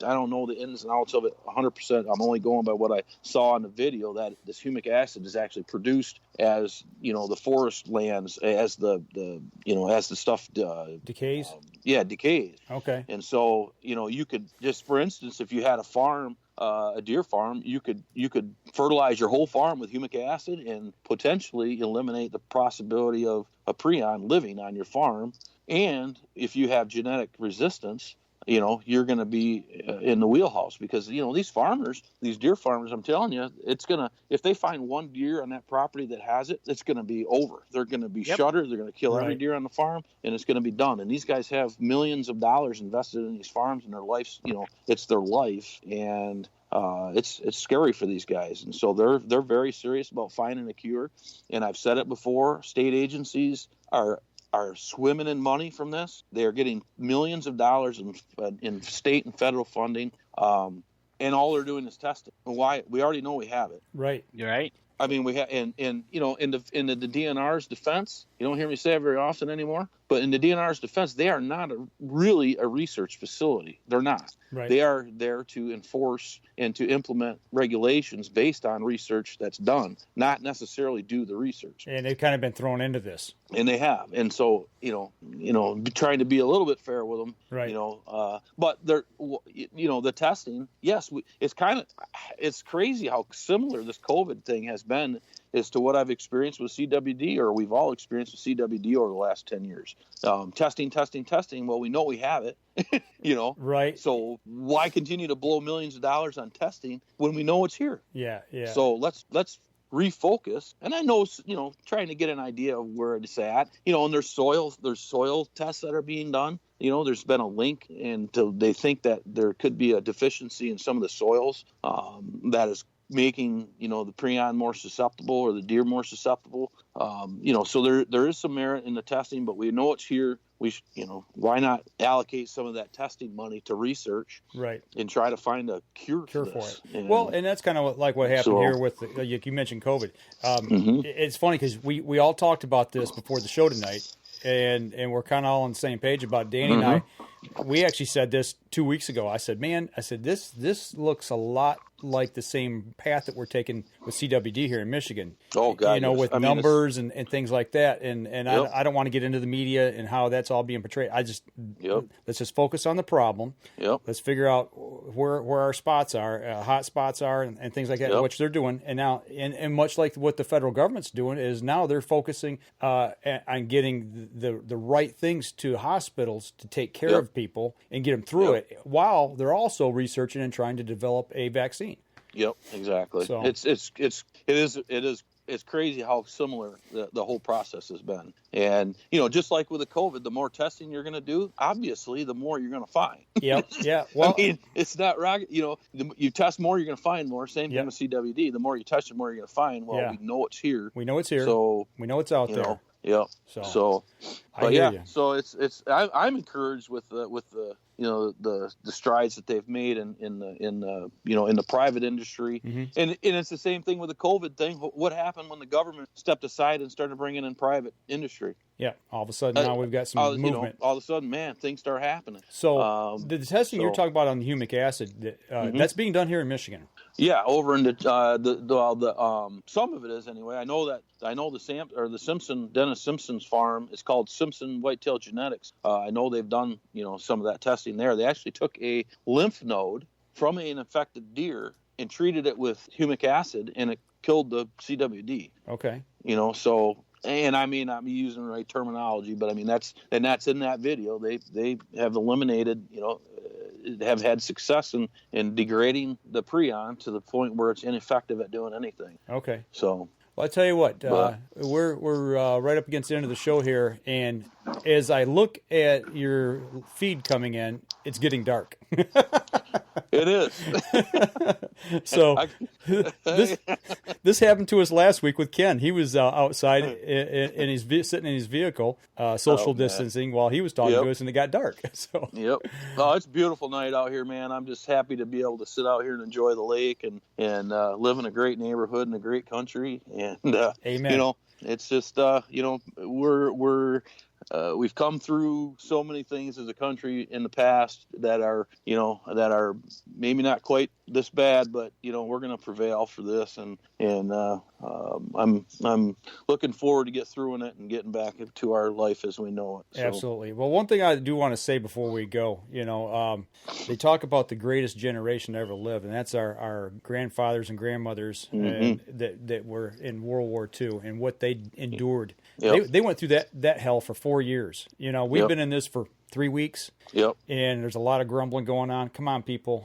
don't know the ins and outs of it 100%. I'm only going by what I saw in the video, that this humic acid is actually produced as the forest lands, as the stuff decays. Decays. Okay. And so you could just, for instance, if you had a farm, a deer farm, you could fertilize your whole farm with humic acid and potentially eliminate the possibility of a prion living on your farm. And if you have genetic resistance, you're going to be in the wheelhouse, because, these farmers, these deer farmers, I'm telling you, if they find one deer on that property that has it, it's going to be over. They're going to be shuttered. They're going to kill every deer on the farm, and it's going to be done. And these guys have millions of dollars invested in these farms, and their lives, it's their life. And it's scary for these guys. And so they're very serious about finding a cure. And I've said it before, state agencies are swimming in money from this. They are getting millions of dollars in state and federal funding, and all they're doing is testing. Why? We already know we have it. Right. You're right. I mean, we have, in the DNR's defense, you don't hear me say it very often anymore, but in the DNR's defense, they are not really a research facility. They're not. Right. They are there to enforce and to implement regulations based on research that's done, not necessarily do the research. And they've kind of been thrown into this. And they have. And so, trying to be a little bit fair with them, right. But they're, the testing, yes, it's crazy how similar this COVID thing has been as to what I've experienced with CWD, or we've all experienced with CWD over the last 10 years. Testing. Well, we know we have it, Right. So why continue to blow millions of dollars on testing when we know it's here? Yeah. So let's refocus. And I know, trying to get an idea of where it's at, and there's soil tests that are being done. There's been a link, and they think that there could be a deficiency in some of the soils that is making, the prion more susceptible, or the deer more susceptible. So there is some merit in the testing, but we know it's here. Why not allocate some of that testing money to research, right, and try to find a cure for it? And, and that's kind of like what happened here with you mentioned COVID. It's funny because we all talked about this before the show tonight, and we're kind of all on the same page about it. Danny and I. We actually said this 2 weeks ago. I said, this looks a lot like the same path that we're taking with CWD here in Michigan. Oh, God. With numbers and things like that. And I don't want to get into the media and how that's all being portrayed. Let's just focus on the problem. Let's figure out where our spots are, hot spots are, and things like that, which they're doing. And now, and much like what the federal government's doing, is now they're focusing on getting the right things to hospitals to take care of people and get them through it, while they're also researching and trying to develop a vaccine. Yep, exactly. So it's crazy how similar the whole process has been. And, just like with the COVID, the more testing you're going to do, obviously, the more you're going to find. Yep. Yeah. Well, I mean, it's not rocket. You test more, you're going to find more. Same thing with CWD. The more you test, the more you're going to find. Well, we know it's here. We know it's here. So we know it's out there. Yeah. So you. So I'm encouraged with the strides that they've made in the private industry, and it's the same thing with the COVID thing. What happened when the government stepped aside and started bringing in private industry? Yeah, all of a sudden now we've got some movement. All of a sudden, man, things start happening. So the testing you're talking about on the humic acid, that's being done here in Michigan. Yeah, over in the some of it is anyway. I know the Dennis Simpson's farm is called Simpson Whitetail Genetics. I know they've done some of that testing there. They actually took a lymph node from an infected deer and treated it with humic acid, and it killed the CWD. Okay. So. And I mean, I'm using the right terminology, but I mean that's in that video. They have eliminated, have had success in degrading the prion to the point where it's ineffective at doing anything. Okay. So. Well, I tell you what, we're right up against the end of the show here, and as I look at your feed coming in, it's getting dark. It is. So this happened to us last week with Ken. He was outside sitting in his vehicle, social distancing while he was talking to us, and it got dark. So. Yep. Oh, it's a beautiful night out here, man. I'm just happy to be able to sit out here and enjoy the lake and live in a great neighborhood in a great country. And amen. It's just we've come through so many things as a country in the past that are maybe not quite this bad, but we're going to prevail for this, and I'm looking forward to get through it and getting back to our life as we know it. So. Absolutely. Well, one thing I do want to say before we go, they talk about the greatest generation to ever live, and that's our grandfathers and grandmothers that were in World War II and what they endured. Yep. They went through that hell for 4 years. We've been in this for 3 weeks. Yep. And there's a lot of grumbling going on. Come on, people.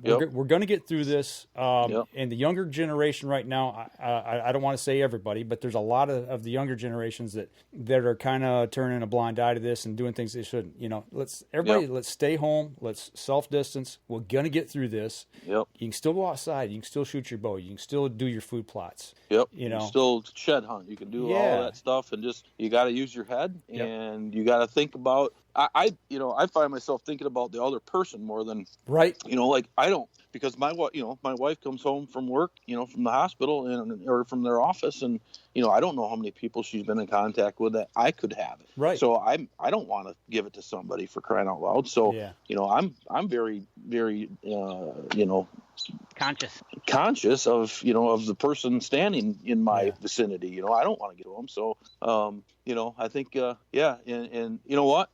Yep. We're going to get through this. Yep. And the younger generation right now, I don't want to say everybody, but there's a lot of the younger generations that are kind of turning a blind eye to this and doing things they shouldn't. You know, let's stay home. Let's self-distance. We're going to get through this. Yep. You can still go outside. You can still shoot your bow. You can still do your food plots. Yep. You know, still shed hunt. You can do all that stuff, and just you got to use your head, and you got to think about. I find myself thinking about the other person more than like I don't, because my wife comes home from work, from the hospital or from their office, and I don't know how many people she's been in contact with that I could have it. Right. So I don't want to give it to somebody, for crying out loud. So I'm very, very conscious of the person standing in my vicinity. I don't want to get to them. So I think and you know what.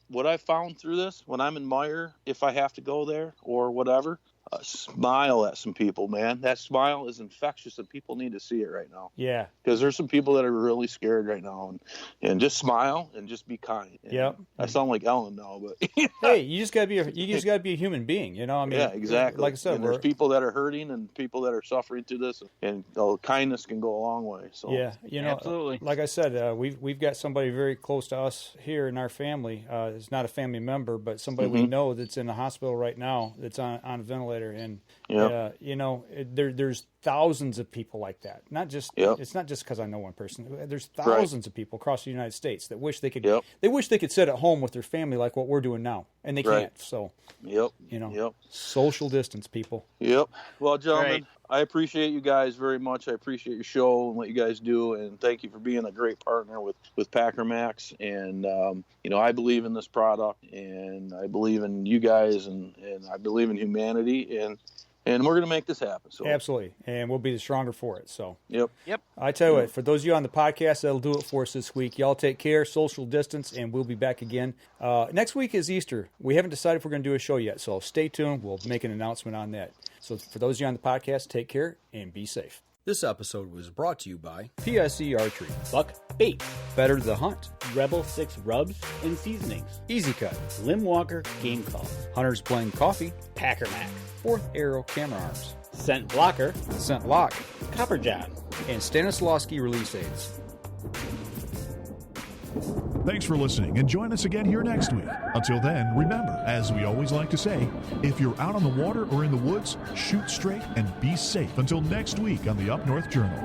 What I found through this, when I'm in Meyer, if I have to go there or whatever, smile at some people, man. That smile is infectious, and people need to see it right now. Yeah. Because there's some people that are really scared right now, and just smile and just be kind. Yep. I sound like Ellen now, but hey, you just gotta be a human being. I mean, yeah, exactly. Like I said, there's people that are hurting and people that are suffering through this, and kindness can go a long way. So yeah, absolutely. Like I said, we've got somebody very close to us here in our family. It's not a family member, but somebody we know that's in the hospital right now, that's on a ventilator. And there's thousands of people like that. Not just it's not just because I know one person. There's thousands of people across the United States that wish they could. They wish they could sit at home with their family like what we're doing now, and they can't. So social distance, people. Yep. Well, gentlemen, I appreciate you guys very much. I appreciate your show and what you guys do, and thank you for being a great partner with Packer Maxx. And I believe in this product, and I believe in you guys, and I believe in humanity, and we're going to make this happen. So absolutely, and we'll be the stronger for it. So yep. I tell you what, for those of you on the podcast, that'll do it for us this week. Y'all take care, social distance, and we'll be back again. Next week is Easter. We haven't decided if we're going to do a show yet, so stay tuned. We'll make an announcement on that. So for those of you on the podcast, take care and be safe. This episode was brought to you by PSE Archery, Buck Bait, Better the Hunt, Rebel 6 Rubs and Seasonings, Easy Cut, Lim Walker Game Calls, Hunter's Blend Coffee, Packer Maxx, Fourth Arrow Camera Arms, Scent Blocker, Scent Lock, Copper John, and Stanislawski Release Aids. Thanks for listening, and join us again here next week. Until then, remember, as we always like to say, if you're out on the water or in the woods, shoot straight and be safe. Until next week on the Up North Journal.